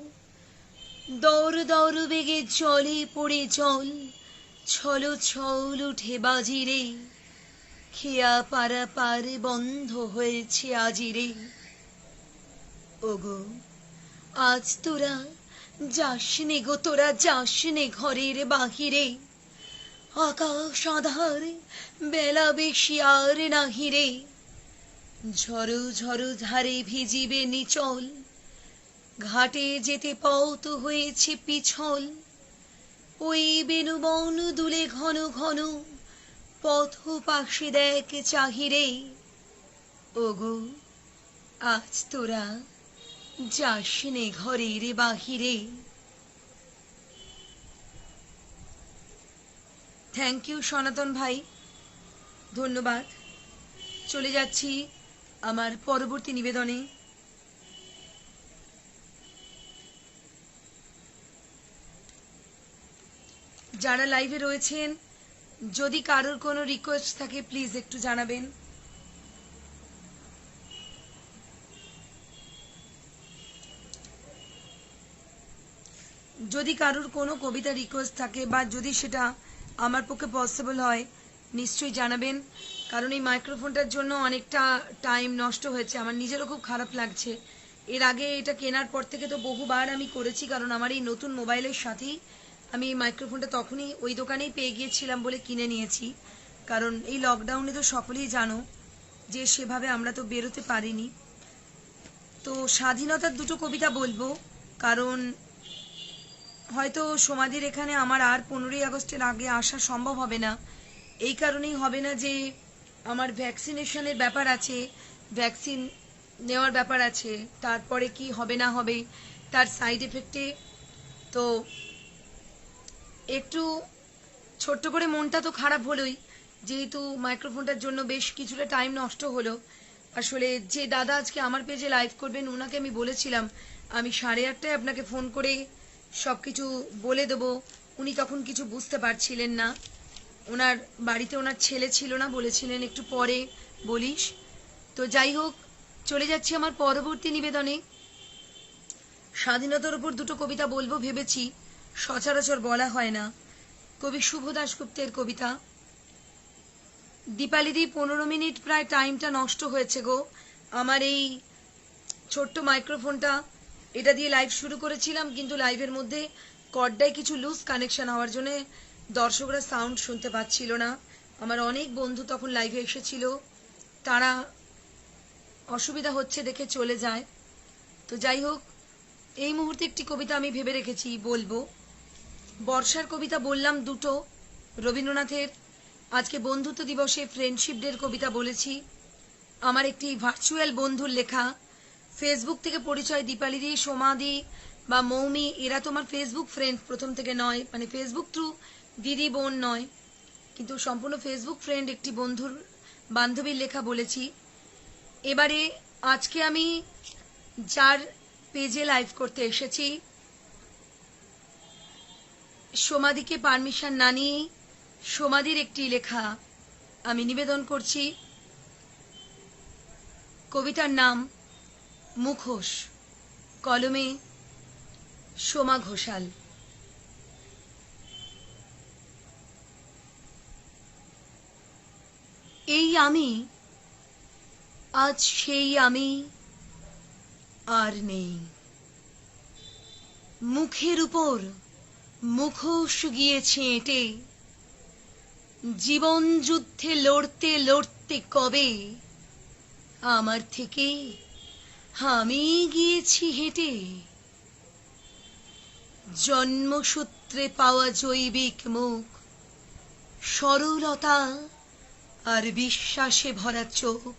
দর দর বেগে জলে পড়ে জল, ছল ছল উঠে বাজিরে। খেয়া পারাপার বন্ধ হয়েছে আজিরে। ওগো আজ তোরা যাসনে গো, তোরা যাসনে ঘরের বাহিরে। আকাশ আধার বেলা বেশি আর নাহিরে। ঝড়ো ঝড়ো ধারে ভিজিবে নিচল, ঘাটে যেতে পথ হয়েছে পিছল। ওই বেণুবন দুলে ঘন ঘন, পথ পাশে দেখ চাহিরে। ওগো আজ তোরা যাসনে ঘরের বাহিরে। থ্যাংক ইউ সনাতন ভাই, ধন্যবাদ। চলে যাচ্ছি আমার পরবর্তী নিবেদনে। যারা লাইভে রয়েছেন, যদি কারোর কোনো রিকোয়েস্ট থাকে প্লিজ একটু জানাবেন। যদি কারোর কোনো কবিতা রিকোয়েস্ট থাকে বা যদি সেটা আমার পক্ষে পসিবল হয় নিশ্চয়ই জানাবেন, কারণ এই মাইক্রোফোনটার জন্য অনেকটা টাইম নষ্ট হয়েছে। আমার নিজেরও খুব খারাপ লাগছে। এর আগে এটা কেনার পর থেকে তো বহুবার আমি করেছি, কারণ আমার এই নতুন মোবাইলের সাথেই আমি এই মাইক্রোফোনটা তখনই ওই দোকানেই পেয়ে গিয়েছিলাম বলে কিনে নিয়েছি। কারণ এই লকডাউনে তো সকলেই জানো যে সেভাবে আমরা তো বেরোতে পারিনি। তো স্বাধীনতার দুটো কবিতা বলবো, কারণ হয়তো সমাধির এখানে আমার আর 15ই আগস্টের আগে আসা সম্ভব হবে না। এই কারণেই হবে না যে আমার ভ্যাকসিনেশনের ব্যাপার আছে, ভ্যাকসিন নেওয়ার ব্যাপার আছে, তারপরে কি হবে না হবে তার সাইড এফেক্টে। তো একটু ছোট্ট করে মনটা তো খারাপ হলোই, যেহেতু মাইক্রোফোনটার জন্য বেশ কিছুটা টাইম নষ্ট হলো। আসলে যে দাদা আজকে আমার পেজে লাইভ করবেন ওনাকে আমি বলেছিলাম আমি 8:30টায় আপনাকে ফোন করে সব কিছু বলে দেবো। উনি তখন কিছু বুঝতে পারছিলেন না, ওনার বাড়িতে ওনার ছেলে ছিল না, বলেছিলেন একটু পরে বলিস। তো যাই হোক, চলে যাচ্ছি আমার পরবর্তী নিবেদনে। স্বাধীনতার উপর দুটো কবিতা বলবো ভেবেছি, সচরাচর বলা হয় না। কবি শুভ দাশগুপ্তের কবিতা। দীপালিদি 15 মিনিট প্রায় টাইমটা নষ্ট হয়েছে গো আমার এই ছোট্ট মাইক্রোফোনটা, এটা দিয়ে লাইভ শুরু করেছিলাম, কিন্তু লাইভের মধ্যে কর্ডায় কিছু লুজ কানেকশন হওয়ার জন্য দর্শকরা সাউন্ড শুনতে পাচ্ছিল না। আমার অনেক বন্ধু তখন লাইভে এসেছিল, তারা অসুবিধা হচ্ছে দেখে চলে যায়। তো যাই হোক, এই মুহূর্তে একটি কবিতা আমি ভেবে রেখেছি বলবো। বর্ষার কবিতা বললাম দুটো রবীন্দ্রনাথের। আজকে বন্ধুত্ব দিবসে ফ্রেন্ডশিপ ডের কবিতা বলেছি। আমার একটি ভার্চুয়াল বন্ধুর লেখা, ফেসবুক থেকে পরিচয়। দীপালিদি, সোমাদি বা মৌমি এরা তো আমার ফেসবুক ফ্রেন্ড প্রথম থেকে নয়, মানে ফেসবুক থ্রু দিদি বোন নয়, কিন্তু সম্পূর্ণ ফেসবুক ফ্রেন্ড একটি বন্ধুর বান্ধবীর লেখা বলেছি। এবারে আজকে আমি যার পেজে লাইভ করতে এসেছি, সোমাদিকে পারমিশন না নিয়েই সোমাদির একটি লেখা আমি নিবেদন করছি। কবিতার নাম মুখোশ, কলমে সোমা ঘোষাল। এই আমি আজ সেই আমি আর নেই, মুখের উপর মুখোশ গিয়েছে এঁটে, জীবন যুদ্ধে লড়তে লড়তে কবে আমার থেকে আমি গিয়েছি হেঁটে। জন্মসূত্রে পাওয়া জৈবিক মুখ, সরলতা আর বিশ্বাসে ভরা চোখ,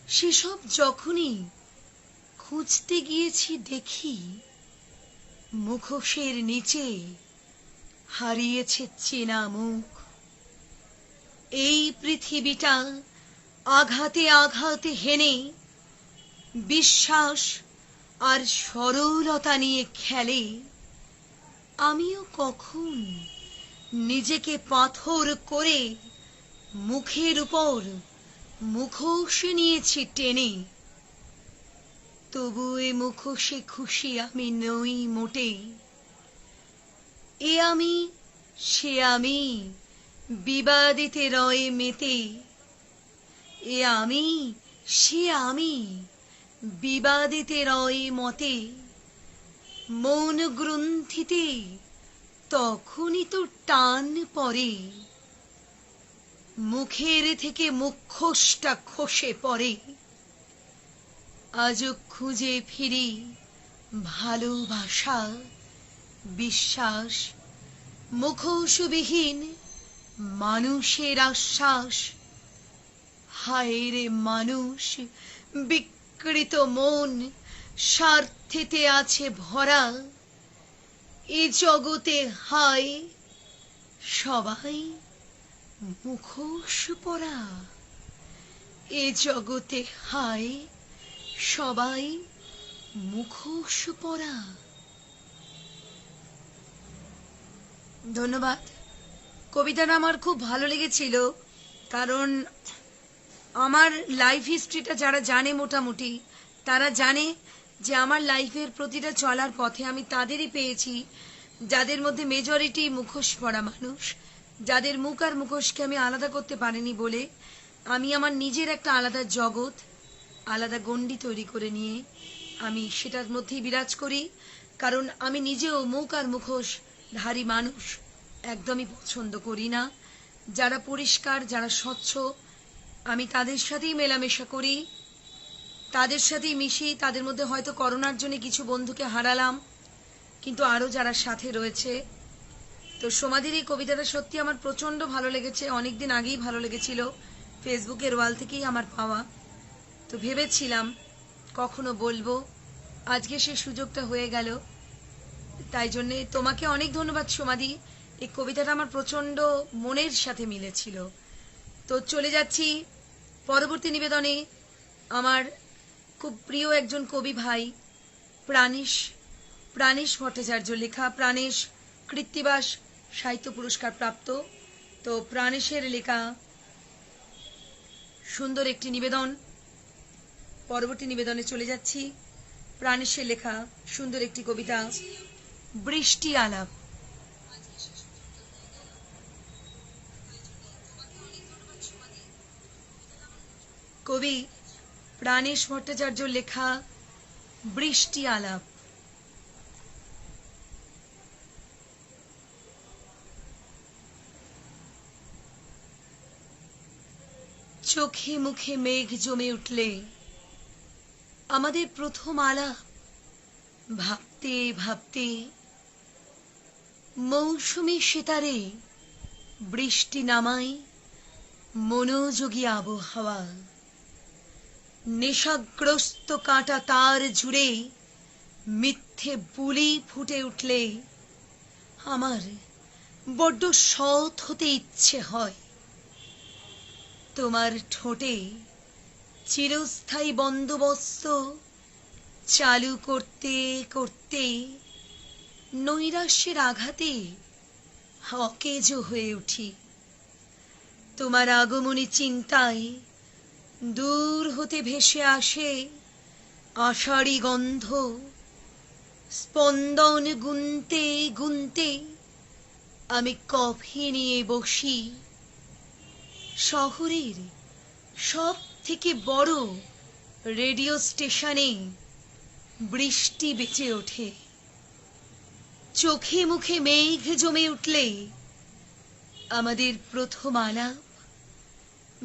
সেসব যখনই খুঁজতে গিয়েছি দেখি মুখোশের নিচে হারিয়েছে চেনা মুখ। এই পৃথিবীটা আঘাতে আঘাতে হেনে বিশ্বাস আর সরলতা নিয়ে খেলে। আমিও কখন নিজেকে পাথর করে মুখের উপর মুখোশ নিয়েছি টেনে। তবু এ মুখোশে খুশি আমি নই মোটে। এ আমি সে আমি বিবাদিতে রয়ে মেতে। এ আমি সে আমি বিবাদিতে রয়ে মতে। মন গ্রন্থিতে তখনই তো টান পড়ে। মুখের থেকে মুখোশটা খসে পড়ে। আজও খুঁজে ফিরি ভালোবাসা বিশ্বাস মুখোশবিহীন মানুষের আশ্বাস। হায় রে মানুষ বিকৃত মন স্বার্থেতে আছে ভরা। এ জগতে হায় সবাই মুখোশ পরা। এ জগতে হায় সবাই মুখোশ পরা। ধন্যবাদ। কবিতাটা আমার খুব ভালো লেগেছিল, কারণ আমার লাইফ হিস্ট্রিটা যারা জানে মোটামুটি তারা জানে যে আমার লাইফের প্রতিটা চলার পথে আমি তাদেরই পেয়েছি যাদের মধ্যে মেজরিটি মুখোশ পরা মানুষ, যাদের মুখ আর মুখোশকে আমি আলাদা করতে পারিনি বলে আমি আমার নিজের একটা আলাদা জগৎ আলাদা গণ্ডি তৈরি করে নিয়ে আমি সেটার মধ্যেই বিরাজ করি। কারণ আমি নিজেও মুখ আর মুখোশ ধারী মানুষ একদমই পছন্দ করি না। যারা পরিষ্কার যারা স্বচ্ছ আমি তাদের সাথেই মেলামেশা করি, তাদের সাথেই মিশি। তাদের মধ্যে হয়তো করোনার জন্য কিছু বন্ধুকে হারালাম, কিন্তু আরও যারা সাথে রয়েছে। তো সমাধির এই কবিতাটা সত্যি আমার প্রচণ্ড ভালো লেগেছে, অনেকদিন আগেই ভালো লেগেছিল, ফেসবুকের ওয়াল থেকেই আমার পাওয়া। তো ভেবেছিলাম কখনো বলবো, আজকে সে সুযোগটা হয়ে গেল। তাই জন্যে তোমাকে অনেক ধন্যবাদ সমাধি। এই কবিতাটা আমার প্রচণ্ড মনের সাথে মিলেছিল। তো চলে যাচ্ছি পরবর্তী নিবেদনে। আমার খুব প্রিয় একজন কবি ভাই প্রাণেশ ভট্টাচার্য লেখা, প্রাণেশ কৃত্তিবাস সাহিত্য পুরস্কার প্রাপ্ত। তো প্রাণেশের লেখা সুন্দর একটি নিবেদন, পরবর্তী নিবেদনে চলে যাচ্ছি। প্রাণেশের লেখা সুন্দর একটি কবিতা, বৃষ্টি আলাপ। কবি প্রাণেশ ভট্টাচার্য লেখা বৃষ্টি আলাপ। চোখে মুখে মেঘ জমে উঠলে আমাদের প্রথম আলাপ, ভাবতে ভাবতে মৌসুমী সেতারে বৃষ্টি নামায় মনোযোগী আবহাওয়া। নেশাগ্রস্ত কাঁটা তার জুড়ে মিথ্যে বুলি ফুটে উঠলে আমার বড্ড সৎ হতে ইচ্ছে হয়। তোমার ঠোঁটে চিরস্থায়ী বন্দোবস্ত চালু করতে করতে নৈরাশ্যের আঘাতে অকেজ হয়ে উঠি। তোমার আগমনী চিন্তায় দূর হতে ভেসে আসে আষাঢ়ী গন্ধ। স্পন্দন গুনতে গুনতে আমি কফি নিয়ে বসি। শহরের সব থেকে বড় রেডিও স্টেশনে বৃষ্টি বেঁচে ওঠে। চোখে মুখে মেঘ জমে উঠলে আমাদের প্রথম আলাপ,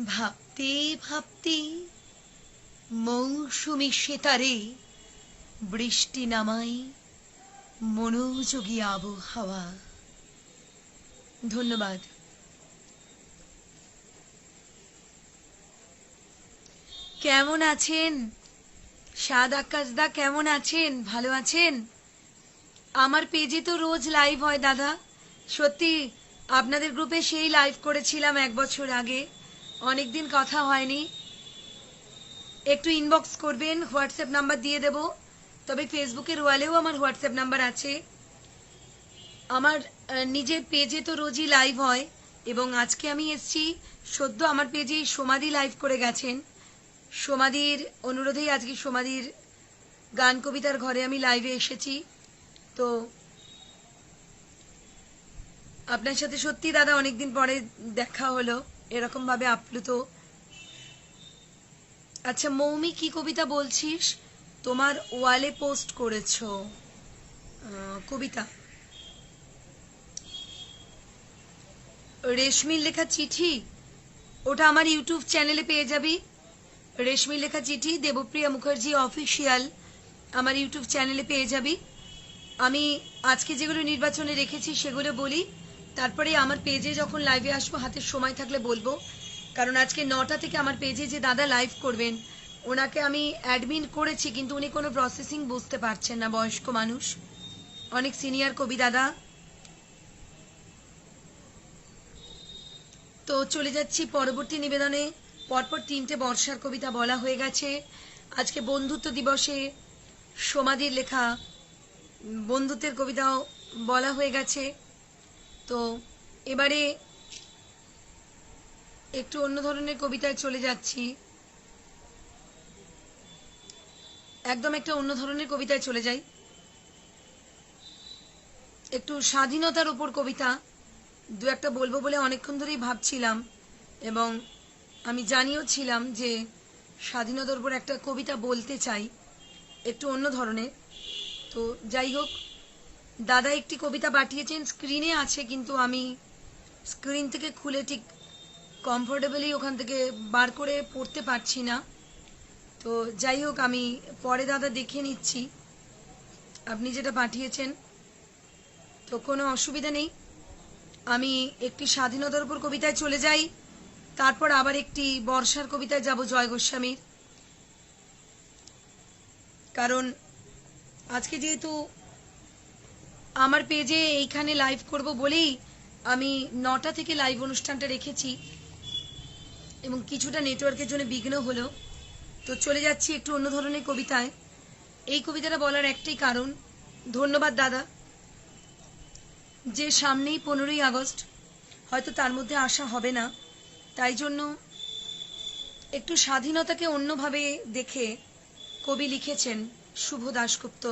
ভাবতে ভাবতে মৌসুমী সেতারে বৃষ্টি নামায় মনোযোগী আবহাওয়া। ধন্যবাদ। কেমন আছেন? সাদ আকাশ দা কেমন আছেন? ভালো আছেন? আমার পেজে তো রোজ লাইভ হয় দাদা। সত্যি আপনাদের গ্রুপে সেই লাইভ করেছিলাম 1 বছর আগে। অনেকদিন কথা হয়নি। একটু ইনবক্স করবেন, হোয়াটসঅ্যাপ নাম্বার দিয়ে দেব। তবে ফেসবুকের ওয়ালেও আমার হোয়াটসঅ্যাপ নাম্বার আছে। আমার নিজের পেজে তো রোজই লাইভ হয়, এবং আজকে আমি এসছি সদ্য আমার পেজে সমাধি লাইভ করে গেছেন। সমাধির অনুরোধেই আজকে সমাধির গান কবিতার ঘরে আমি লাইভে এসেছি। তো আপনার সাথে সত্যি দাদা অনেকদিন পরে দেখা হলো এরকম ভাবে আপ্লুত। আচ্ছা মৌমি, কি কবিতা বলছিস? তোমার ওয়ালে পোস্ট করেছো কবিতা। রেশমির লেখা চিঠি, ওটা আমার ইউটিউব চ্যানেলে পেয়ে যাবি। রেশমির লেখা চিঠি দেবপ্রিয়া মুখার্জি অফিসিয়াল আমার ইউটিউব চ্যানেলে পেয়ে যাবি। আমি আজকে যেগুলো নির্বাচনে রেখেছি সেগুলো বলি, তারপরে আমার পেজে যখন লাইভে আসবো হাতের সময় থাকলে বলবো। কারণ আজকে 9টা থেকে আমার পেজে যে দাদা লাইভ করবেন ওনাকে আমি অ্যাডমিন করেছি, কিন্তু উনি কোনো প্রসেসিং বুঝতে পারছেন না, বয়স্ক মানুষ, অনেক সিনিয়র কবি দাদা। তো চলে যাচ্ছি পরবর্তী নিবেদনে। পরপর 3টে বর্ষার কবিতা বলা হয়ে গেছে। আজকে বন্ধুত্ব দিবসে সমাধির লেখা বন্ধুত্বের কবিতাও বলা হয়ে গেছে। তো এবারে একটু অন্য ধরনের কবিতায় চলে যাচ্ছি, একদম একটা অন্য ধরনের কবিতায় চলে যাই। একটু স্বাধীনতার উপর কবিতা দু একটা বলবো বলে অনেকক্ষণ ধরেই ভাবছিলাম, এবং আমি জানিও ছিলাম যে স্বাধীনতার উপর একটা কবিতা বলতে চাই, একটু অন্য ধরনের। তো যাই হোক, দাদা একটি কবিতা পাঠিয়েছেন, স্ক্রিনে আছে, কিন্তু আমি স্ক্রিন থেকে খুলে ঠিক কমফোর্টেবলি ওখান থেকে বার করে পড়তে পারছি না। তো যাই হোক, আমি পরে দাদা দেখে নিচ্ছি আপনি যেটা পাঠিয়েছেন। তো কোনো অসুবিধা নেই, আমি একটি স্বাধীনতার উপর কবিতায় চলে যাই, তারপর আবার একটি বর্ষার কবিতায় যাব জয় গোস্বামীর। কারণ আজকে যেহেতু আমার পেজে এইখানে লাইভ করব বলেই আমি 9টা থেকে লাইভ অনুষ্ঠানটা রেখেছি, এবং কিছুটা নেটওয়ার্কের জন্য বিঘ্ন হলো। তো চলে যাচ্ছি একটু অন্য ধরনের কবিতায়। এই কবিতাটা বলার একটাই কারণ, ধন্যবাদ দাদা, যে সামনেই 15ই আগস্ট, হয়তো তার মধ্যে আসা হবে না, তাই জন্য একটু স্বাধীনতাকে অন্যভাবে দেখে কবি লিখেছেন শুভ দাশগুপ্ত।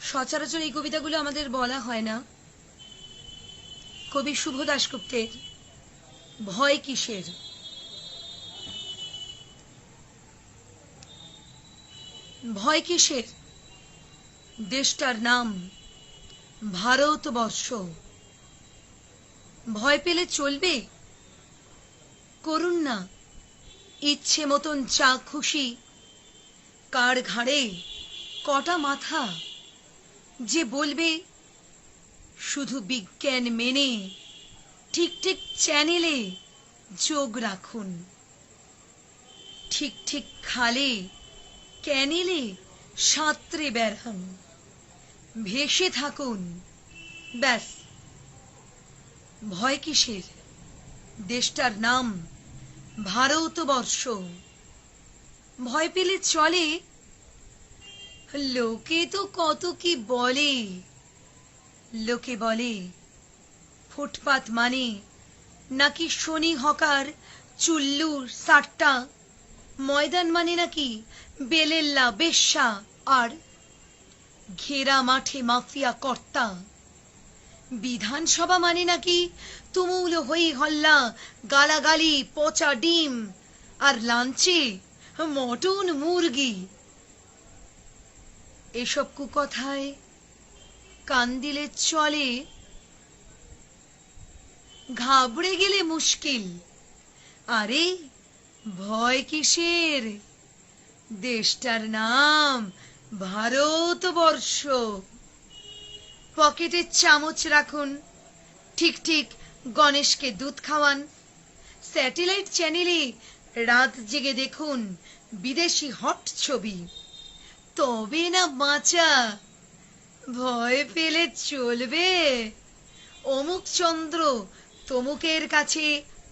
সচরাচর এই কবিতাগুলো আমাদের বলা হয় না। কবি শুভ দাশগুপ্তের ভয় কিসের। ভয় কিসের, দেশটার নাম ভারতবর্ষ। ভয় পেলে চলবে, করুন না ইচ্ছে মতন যা খুশি। কার ঘাড়ে কটা মাথা, যে বলবে শুধু বিজ্ঞান মেনে ঠিক ঠিক চ্যানেলে যোগ রাখুন। ঠিক ঠিক খালে ক্যানেলে সাঁতরে বেড়ান, ভেসে থাকুন, ব্যাস। ভয় কিসের, দেশটার নাম ভারতবর্ষ। ভয় পেলে চলে, লোকে তো কত কি বলে। লোকে বলে ফুটপাত মানে নাকি শনি হকার চুল্লুর সাট্টা। ময়দান মানে নাকি বেলেল্লা বেশ্যা আর ঘেরা মাঠে মাফিয়া কর্তা। বিধানসভা মানে নাকি তুমুল হই হল্লা, গালাগালি, পচা ডিম আর লাঞ্চে মটন মুরগি। এসব কুকথায় কান দিলে চলে, ঘাবড়ে গেলে মুশকিল। আরে ভয় কিসের, দেশটার নাম ভারতবর্ষ। পকেটে চামচ রাখুন, ঠিক ঠিক গণেশকে দুধ খাওয়ান। স্যাটেলাইট চ্যানেলে রাত জেগে দেখুন বিদেশি হট ছবি, তবে না বাঁচা। ভয় পেলে চলবে? অমুক চন্দ্র তমুকের কাছে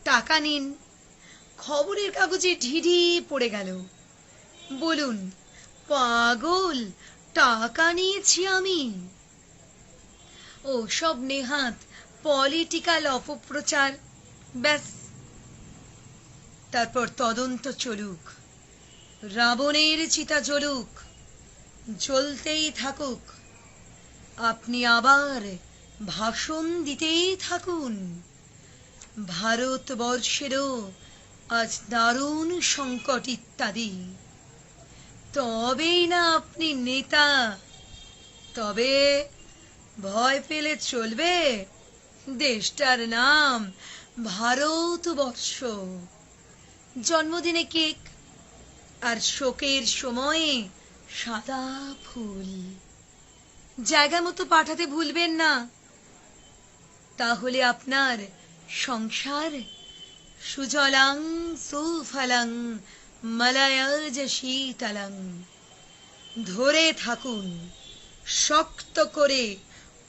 টাকা নিন। খবরের কাগজে ঢিঢি পড়ে গেল। বলুন, পাগল, টাকা নিয়েছি আমি? ও সব নেহাত পলিটিক্যাল অপপ্রচার। ব্যাস, তারপর তদন্ত চলুক, রাবণের চিতা জ্বলুক, জ্বলতেই থাকুক, আপনি আবার ভাষণ দিতেই থাকুন। ভারতবর্ষেরও আজ দারুণ সংকট ইত্যাদি। তবেই না আপনি নেতা। তবে ভয় পেলে চলবে? দেশটার নাম ভারতবর্ষ। জন্মদিনে কেক, আর শোকের সময়ে সাদা ফুল। জায়গা মতো পাঠাতে ভুলবেন না, তাহলে আপনার সংসার সুজলাং সুফলাং মলয়জ শীতলং। ধরে থাকুন, শক্ত করে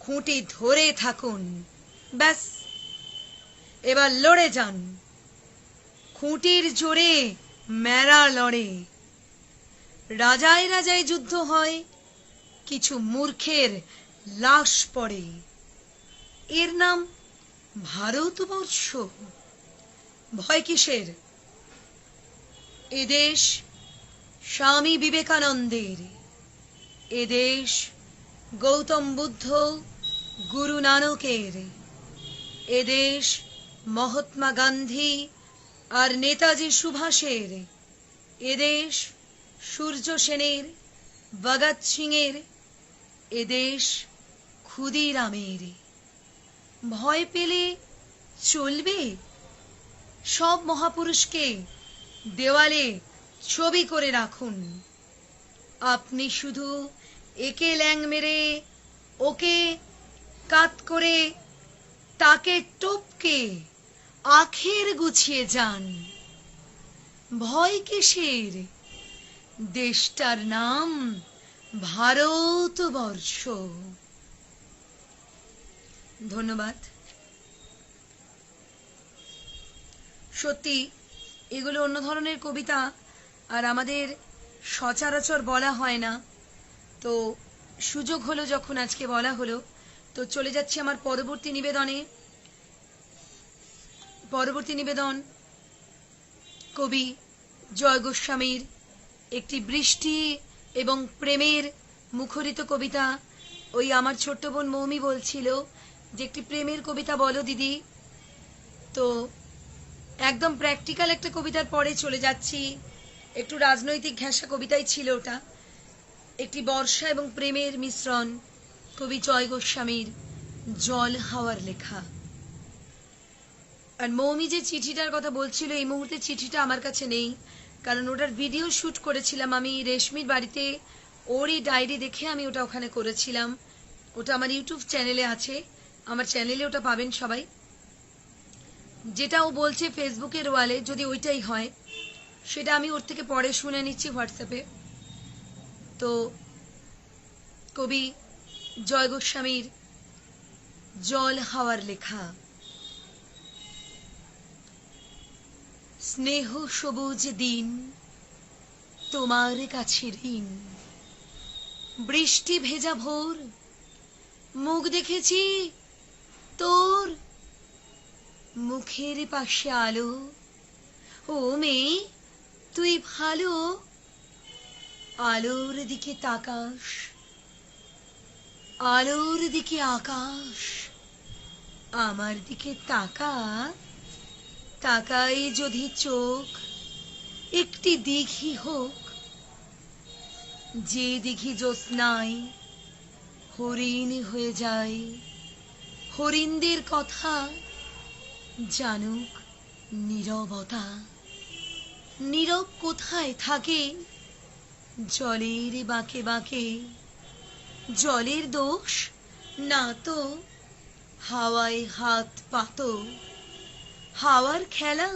খুঁটি ধরে থাকুন। ব্যাস, এবার লড়ে যান। খুঁটির জোরে মেলা লড়ে। রাজায় রাজায় যুদ্ধ হয়, কিছু মূর্খের লাশ পড়ে। এর নাম ভারতবর্ষ। ভয় কিসের? এদেশ স্বামী বিবেকানন্দের, এদেশ গৌতম বুদ্ধ গুরু নানকের, এদেশ মহাত্মা গান্ধী আর নেতাজি সুভাষের, এদেশ সূর্য সেনের, ভগৎ সিংয়ের, এদেশ ক্ষুদিরামের। ভয় পেলে চলবে? সব মহাপুরুষকে দেওয়ালে ছবি করে রাখুন। আপনি শুধু একে ল্যাং মেরে, ওকে কাত করে, তাকে টপকে আখের গুছিয়ে যান। ভয় কিসের? দেশটার নাম ভারতবর্ষ। ধন্যবাদ। সত্যি এগুলো অন্য ধরনের কবিতা, আর আমাদের সচরাচর বলা হয় না। তো সুযোগ হলো যখন আজকে বলা হলো, তো চলে যাচ্ছি আমার পরবর্তী নিবেদনে। পরবর্তী নিবেদন কবি জয় গোস্বামীর একটি বৃষ্টি এবং প্রেমের মুখরিত কবিতা। ওই আমার ছোট্ট বোন মৌমি বলছিল যে একটি প্রেমের কবিতা বলো দিদি। তো একদম প্র্যাকটিক্যাল একটা কবিতার পরে চলে যাচ্ছি। একটু রাজনৈতিক ঘেঁষা কবিতাই ছিল ওটা। একটি বর্ষা এবং প্রেমের মিশ্রণ, কবি জয় গোস্বামীর জল হাওয়ার লেখা। আর মৌমি যে চিঠিটার কথা বলছিল, এই মুহূর্তে চিঠিটা আমার কাছে নেই, কারণ ওটার ভিডিও শ্যুট করেছিলাম আমি রেশমির বাড়িতে। ওরই ডায়েরি দেখে আমি ওটা ওখানে করেছিলাম। ওটা আমার ইউটিউব চ্যানেলে আছে, আমার চ্যানেলে ওটা পাবেন সবাই। যেটা ও বলছে ফেসবুকের ওয়ালে, যদি ওইটাই হয়, সেটা আমি ওর থেকে পরে শুনে নিচ্ছি হোয়াটসঅ্যাপে। তো কবি জয় গোস্বামীর জল হাওয়ার লেখা। স্নেহ সবুজ দিন তোমার কাছে ঋণ, বৃষ্টি ভেজা ভোর, মুখ দেখেছি তোর, মুখের পাশে আলো। ও মেয়ে তুই ভালো, আলোর দিকে তাকাস, আলোর দিকে আকাশ, আমার দিকে তাকা। তাকাই যদি চোখ, একটি দিঘি হোক, যে দিঘি জ্যোৎস্নায় হরিণ হয়ে যায়। হরিণদের কথা জানুক নীরবতা। নীরব কোথায় থাকে? জলের বাঁকে বাঁকে। জলের দোষ না তো, হাওয়ায় হাত পাতো। হাওয়ার খেলা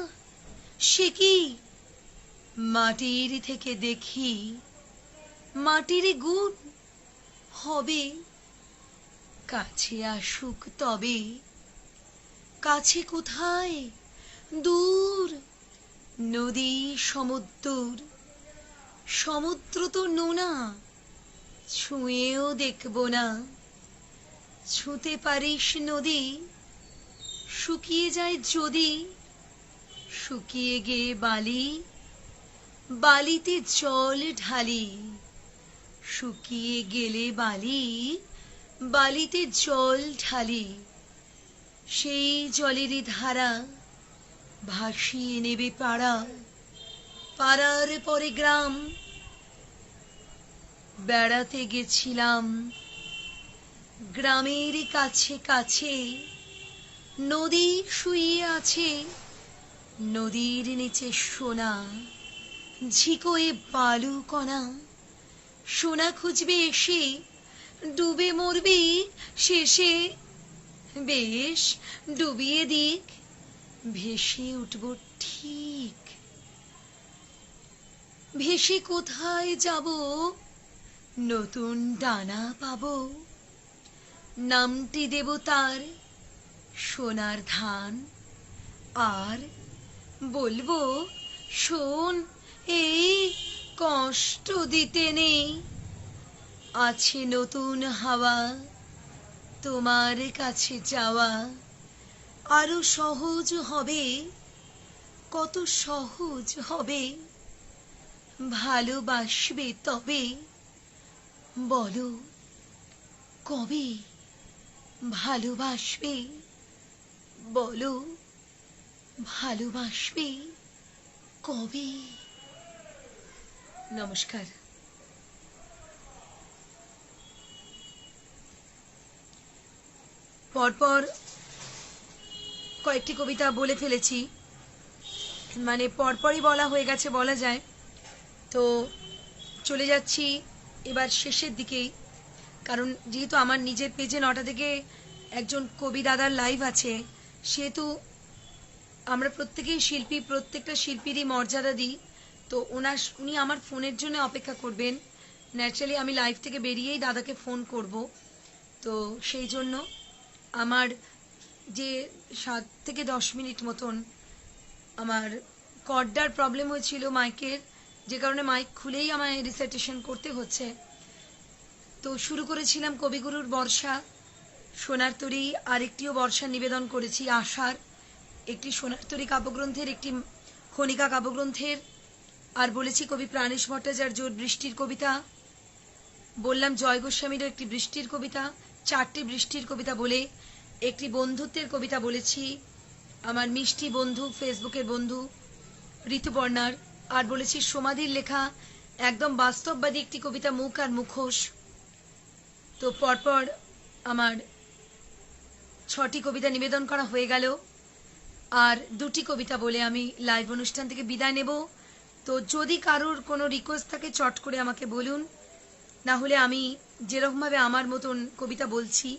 সে কি? মাটির থেকে দেখি মাটির গুণ হবে, কাছে আসুক তবে। কাছে কোথায়, দূর নদী সমুদ্র, সমুদ্র তো নোনা, ছুঁয়েও দেখব না। ছুঁতে পারিস নদী, শুকিয়ে যায় যদি, শুকিয়ে গে বালি, বালিতে জল ঢালি। শুকিয়ে গেলে বালি, বালিতে জল ঢালি। সেই জলেরই ধারা ভাসিয়ে নেবে পাড়া, পাড়ার পরে গ্রাম। বেড়াতে গেছিলাম গ্রামের কাছে কাছে, নদী শুয়ে আছে, নদীর নিচে সোনা, ঝিকোয়ে বালু কণা। সোনা খুঁজবে এসে, ডুবে মরবি শেষে। বেশ ডুবিয়ে দিক, ভেসে উঠব ঠিক। ভেসে কোথায় যাব, নতুন ডানা পাবো। নামটি দেব তার সোনার ধান। আর বলবো, শোন এই কষ্ট দিতে নেই, আছে নতুন হাওয়া, তোমার কাছে যাওয়া আরো সহজ হবে। কত সহজ হবে, ভালোবাসবে তবে। বলো কবে ভালোবাসবে, বলো ভালোবাসবে কবে। নমস্কার। পরপর কয়েকটি কবিতা বলে ফেলেছি, মানে পরপরই বলা হয়ে গেছে বলা যায়। তো চলে যাচ্ছি এবার শেষের দিকেই, কারণ যেহেতু আমার নিজের পেজে 9টা থেকে একজন কবি দাদার লাইভ আছে, সেহেতু আমরা প্রত্যেকেই শিল্পী, প্রত্যেকটা শিল্পীরই মর্যাদা দিই। তো উনি আমার ফোনের জন্য অপেক্ষা করবেন। ন্যাচারালি আমি লাইভ থেকে বেরিয়েই দাদাকে ফোন করব। তো সেই জন্য আমার যে 7 থেকে 10 মিনিট মতন আমার কর্ডার প্রবলেম হয়েছিল মাইকের, যে কারণে মাইক খুলেই আমায় রিসাইটেশন করতে হচ্ছে। তো শুরু করেছিলাম কবিগুরুর বর্ষা, সোনার তরী, আরেকটিও বর্ষা নিবেদন করেছি আশার, একটি সোনার তরী কাব্যগ্রন্থের, একটি খনিকা কাব্যগ্রন্থের, আর বলেছি কবি প্রাণেশ ভট্টাচার্যর বৃষ্টির কবিতা, বললাম জয় গোস্বামীরও একটি বৃষ্টির কবিতা, 4টে বৃষ্টির কবিতা বলে একটি বন্ধুত্বের কবিতা বলেছি আমার মিষ্টি বন্ধু, ফেসবুকের বন্ধু ঋতুপর্ণার, আর বলেছি সমাধির লেখা একদম বাস্তববাদী একটি কবিতা মুখ আর মুখোশ। তো পরপর আমার 6টি কবিতা নিবেদন করা হয়ে গেল, আর 2টি কবিতা বলে আমি লাইভ অনুষ্ঠান থেকে বিদায় নেব। তো যদি কারোর কোনো রিকোয়েস্ট থাকে চট করে আমাকে বলুন, না হলে আমি যেরকমভাবে আমার মতন কবিতা বলছি,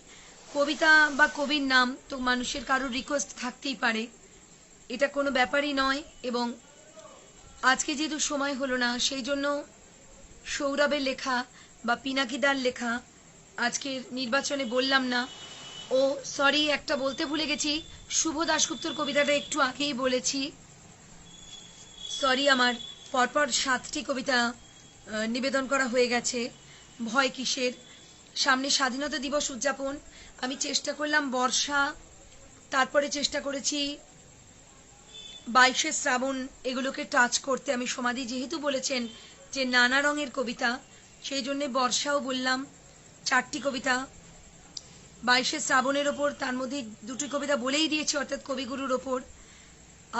কবিতা বা কবির নাম তো মানুষের কারোর রিকোয়েস্ট থাকতেই পারে, এটা কোনো ব্যাপারই নয়। এবং আজকে যেহেতু সময় হলো না, সেই জন্য সৌরভের লেখা বা পিনাকিদার লেখা আজকের নির্বাচনে বললাম না। ও সরি, একটা বলতে ভুলে গেছি, শুভ দাশগুপ্তর কবিতাটা একটু আগেই বলেছি, সরি। আমার পরপর 7টি কবিতা নিবেদন করা হয়ে গেছে। ভয় কিসের, সামনে স্বাধীনতা দিবস উদযাপন, আমি চেষ্টা করলাম বর্ষা, তারপরে চেষ্টা করেছি 22শে শ্রাবণ, এগুলোকে টাচ করতে। আমি সমাধি যেহেতু বলেছেন যে নানা রঙের কবিতা, সেই জন্যে বর্ষাও বললাম। 4টি কবিতা 22শে শ্রাবণের ওপর, তার মধ্যে 2টি কবিতা বলেই দিয়েছি, অর্থাৎ কবিগুরুর ওপর।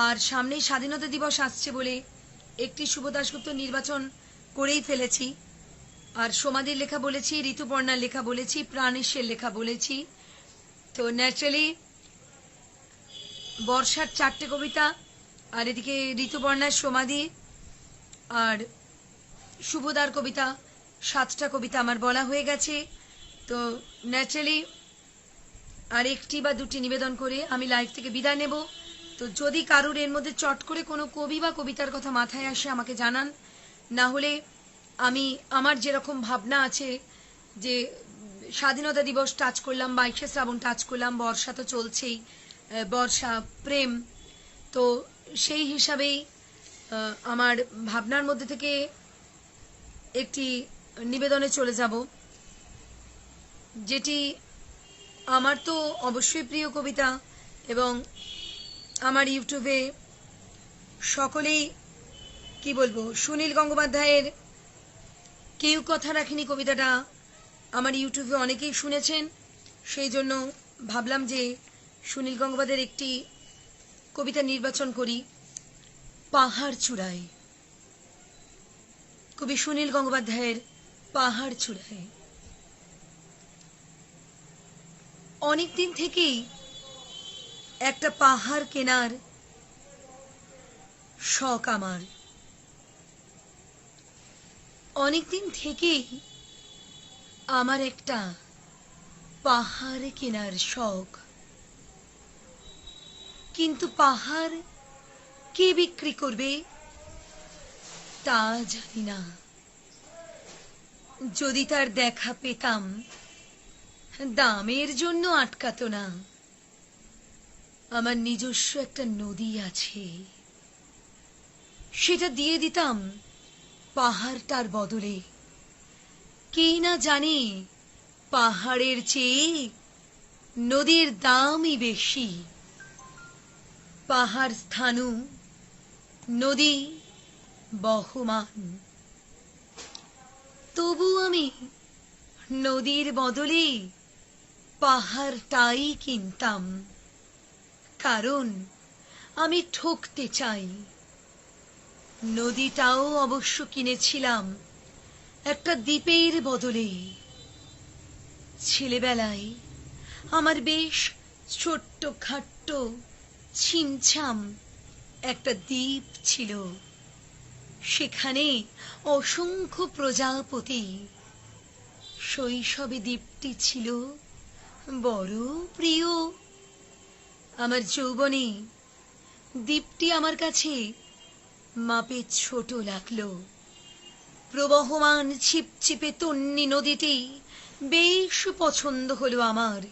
আর সামনেই স্বাধীনতা দিবস আসছে বলে একটি শুভ দাশগুপ্ত নির্বাচন করেই ফেলেছি। আর সমাধির লেখা বলেছি, ঋতুপর্ণার লেখা বলেছি, প্রাণেশের লেখা বলেছি। তো ন্যাচারালি বর্ষার 4টে কবিতা, আর এদিকে ঋতুপর্ণার সমাধি আর শুভদার কবিতা, 7টা কবিতা আমার বলা হয়ে গেছে। তো ন্যাচারালি আর 1টি বা 2টি নিবেদন করে আমি লাইভ থেকে বিদায় নেব। তো যদি কারুর এর মধ্যে চট করে কোনো কবি বা কবিতার কথা মাথায় আসে আমাকে জানান, না হলে আমি আমার যেরকম ভাবনা আছে যে স্বাধীনতা দিবস টাচ করলাম, 22শে শ্রাবণ টাচ করলাম, বর্ষা তো চলছেই, বর্ষা প্রেম, তো সেই হিসাবেই আমার ভাবনার মধ্যে থেকে একটি নিবেদনে চলে যাব, যেটি আমার তো অবশ্যই প্রিয় কবিতা এবং আমার ইউটিউবে সকলেই কি বলবো, সুনীল গঙ্গোপাধ্যায়ের কেউ কথা রাখিনি কবিতাটা আমার ইউটিউবে অনেকেই শুনেছেন, সেই জন্য ভাবলাম যে সুনীল গঙ্গোপাধ্যায়ের একটি কবিতা নির্বাচন করি, পাহাড় চূড়ায়। কবি সুনীল গঙ্গোপাধ্যায়ের পাহাড় চূড়ায়। অনেকদিন থেকেই একটা পাহাড় কেনার শখ আমার, অনেকদিন থেকেই আমার একটা পাহাড় কেনার শখ, কিন্তু পাহাড় কে বিক্রি করবে তা জানি না। যদি তার দেখা পেতাম দামের জন্য আটকাতো না। আমার নিজস্ব একটা নদী আছে, সেটা দিয়ে দিতাম পাহাড়টার বদলে। কে না জানে পাহাড়ের চেয়ে নদীর দামই বেশি। পাহাড় স্থাণু, নদী বহমান, তবু আমি নদীর বদলে পাহাড়টাই কিনতাম, কারণ আমি ঠকতে চাই। নদীটাও অবশ্য কিনেছিলাম একটা দ্বীপের বদলে। ছেলেবেলায় আমার বেশ ছোট্ট খাট্ট ছিমছাম একটা দ্বীপ ছিল, সেখানে অসংখ্য প্রজাপতি। শৈশবে দ্বীপটি ছিল বড় প্রিয়। আমার যৌবনে দ্বীপটি আমার কাছে মাপে ছোট লাগলো। প্রবহমান ছিপছিপে তন্নি নদীটি বেশ পছন্দ হলো আমার।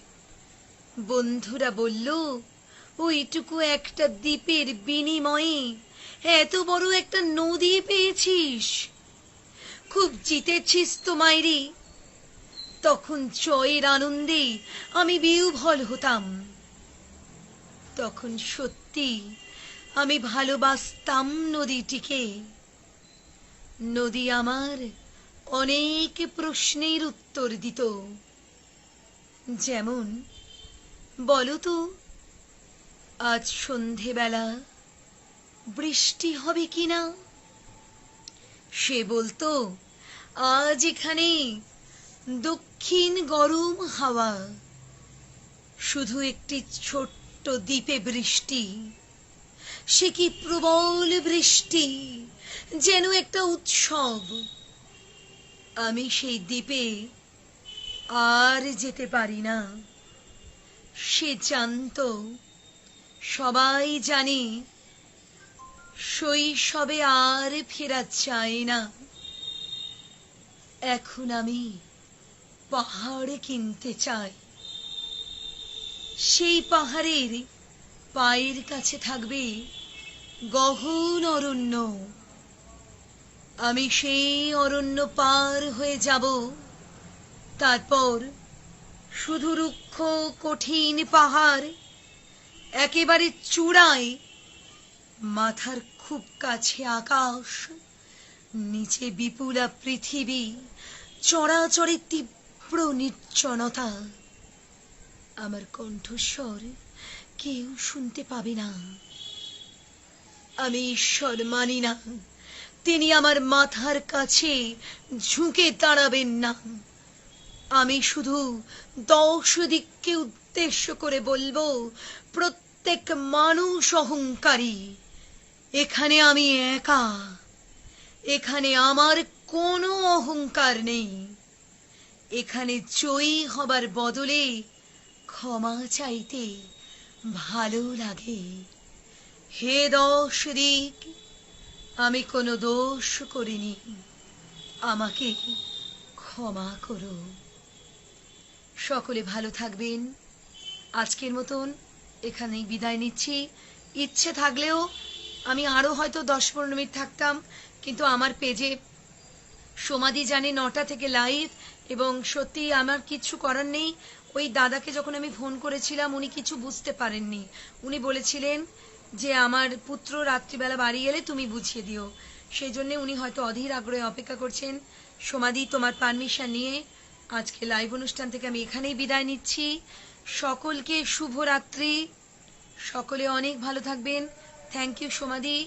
বন্ধুরা বলল, ওইটুকু একটা দ্বীপের বিনিময়ে এত বড় একটা নদী পেয়েছিস, খুব জিতেছিস তো মাইরি। তখন জয়ের আনন্দে আমি বিহ্বল হতাম। তখন সত্যি আমি ভালোবাসতাম নদীটিকে। নদী আমার অনেক প্রশ্নের উত্তর দিত, যেমন, বলো তো আজ সন্ধেবেলা বৃষ্টি হবে কিনা। সে বলতো, আজ এখানে দক্ষিণ গরম হাওয়া, শুধু একটি ছোট্ট দ্বীপে বৃষ্টি। সে কি প্রবল বৃষ্টি, যেন একটা উৎসব। আমি সেই দ্বীপে আর যেতে পারি না। সে জানতো, সবাই জানে, শৈশবে আর ফেরা যায় না। এখন আমি পাহাড়ে কিনতে চাই। সেই পাহাড়ের পায়ের কাছে থাকবে গহন অরণ্য। আমি সেই অরণ্য পার হয়ে যাব। তারপর শুধু রুক্ষ কঠিন পাহাড়, একেবারে চূড়ায়, মাথার খুব কাছে আকাশ, নিচে বিপুলা পৃথিবী, চরাচরে তীব্র নির্জনতা। আমার কণ্ঠস্বর কেউ শুনতে পাবে না। আমি ঈশ্বর মানি না, তিনি আমার মাথার কাছে ঝুঁকে দাঁড়াবেন না। আমি শুধু 10 দিককে উদ্দেশ্য করে বলবো, প্রত্যেক মানুষ অহংকারী। এখানে আমি একা, এখানে আমার কোনো অহংকার নেই। এখানে জয়ী হবার বদলে ক্ষমা চাইতে ভালো লাগে। হে দশ দিক, আমি কোনো দোষ করিনি, আমাকে ক্ষমা করো। সকলে ভালো থাকবেন। আজকের মতন এখানেই বিদায় নিচ্ছি। ইচ্ছে থাকলেও আমি আরও হয়তো 10-15 মিনিট থাকতাম, কিন্তু আমার পেজে সমাধি জানে 9টা থেকে লাইভ, এবং সত্যি আমার কিচ্ছু করার নেই। ওই দাদাকে যখন আমি ফোন করেছিলাম উনি কিছু বুঝতে পারেননি। উনি বলেছিলেন যে আমার পুত্র রাত্রিবেলা বাড়ি এলে তুমি বুঝিয়ে দিও। সেই জন্যে উনি হয়তো অধীর আগ্রহে অপেক্ষা করছেন। সমাধি, তোমার পারমিশন নিয়ে আজকে লাইভ অনুষ্ঠান থেকে আমি এখানেই বিদায় নিচ্ছি। সকলকে শুভরাত্রি। সকলে অনেক ভালো থাকবেন। থ্যাংক ইউ সমাধি।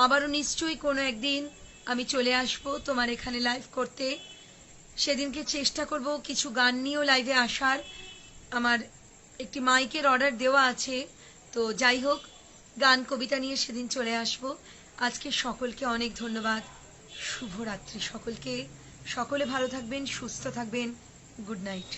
আবারও নিশ্চয়ই কোনো একদিন আমি চলে আসব তোমার এখানে লাইভ করতে। সেদিনকে চেষ্টা করব কিছু গান নিয়েও লাইভে আসার। আমার একটি মাইকের অর্ডার দেওয়া আছে, তো যাই হোক গান কবিতা নিয়ে সেদিন চলে আসব। আজকে সকলকে অনেক ধন্যবাদ। শুভরাত্রি সকলকে। সকলে ভালো থাকবেন, সুস্থ থাকবেন। Good night.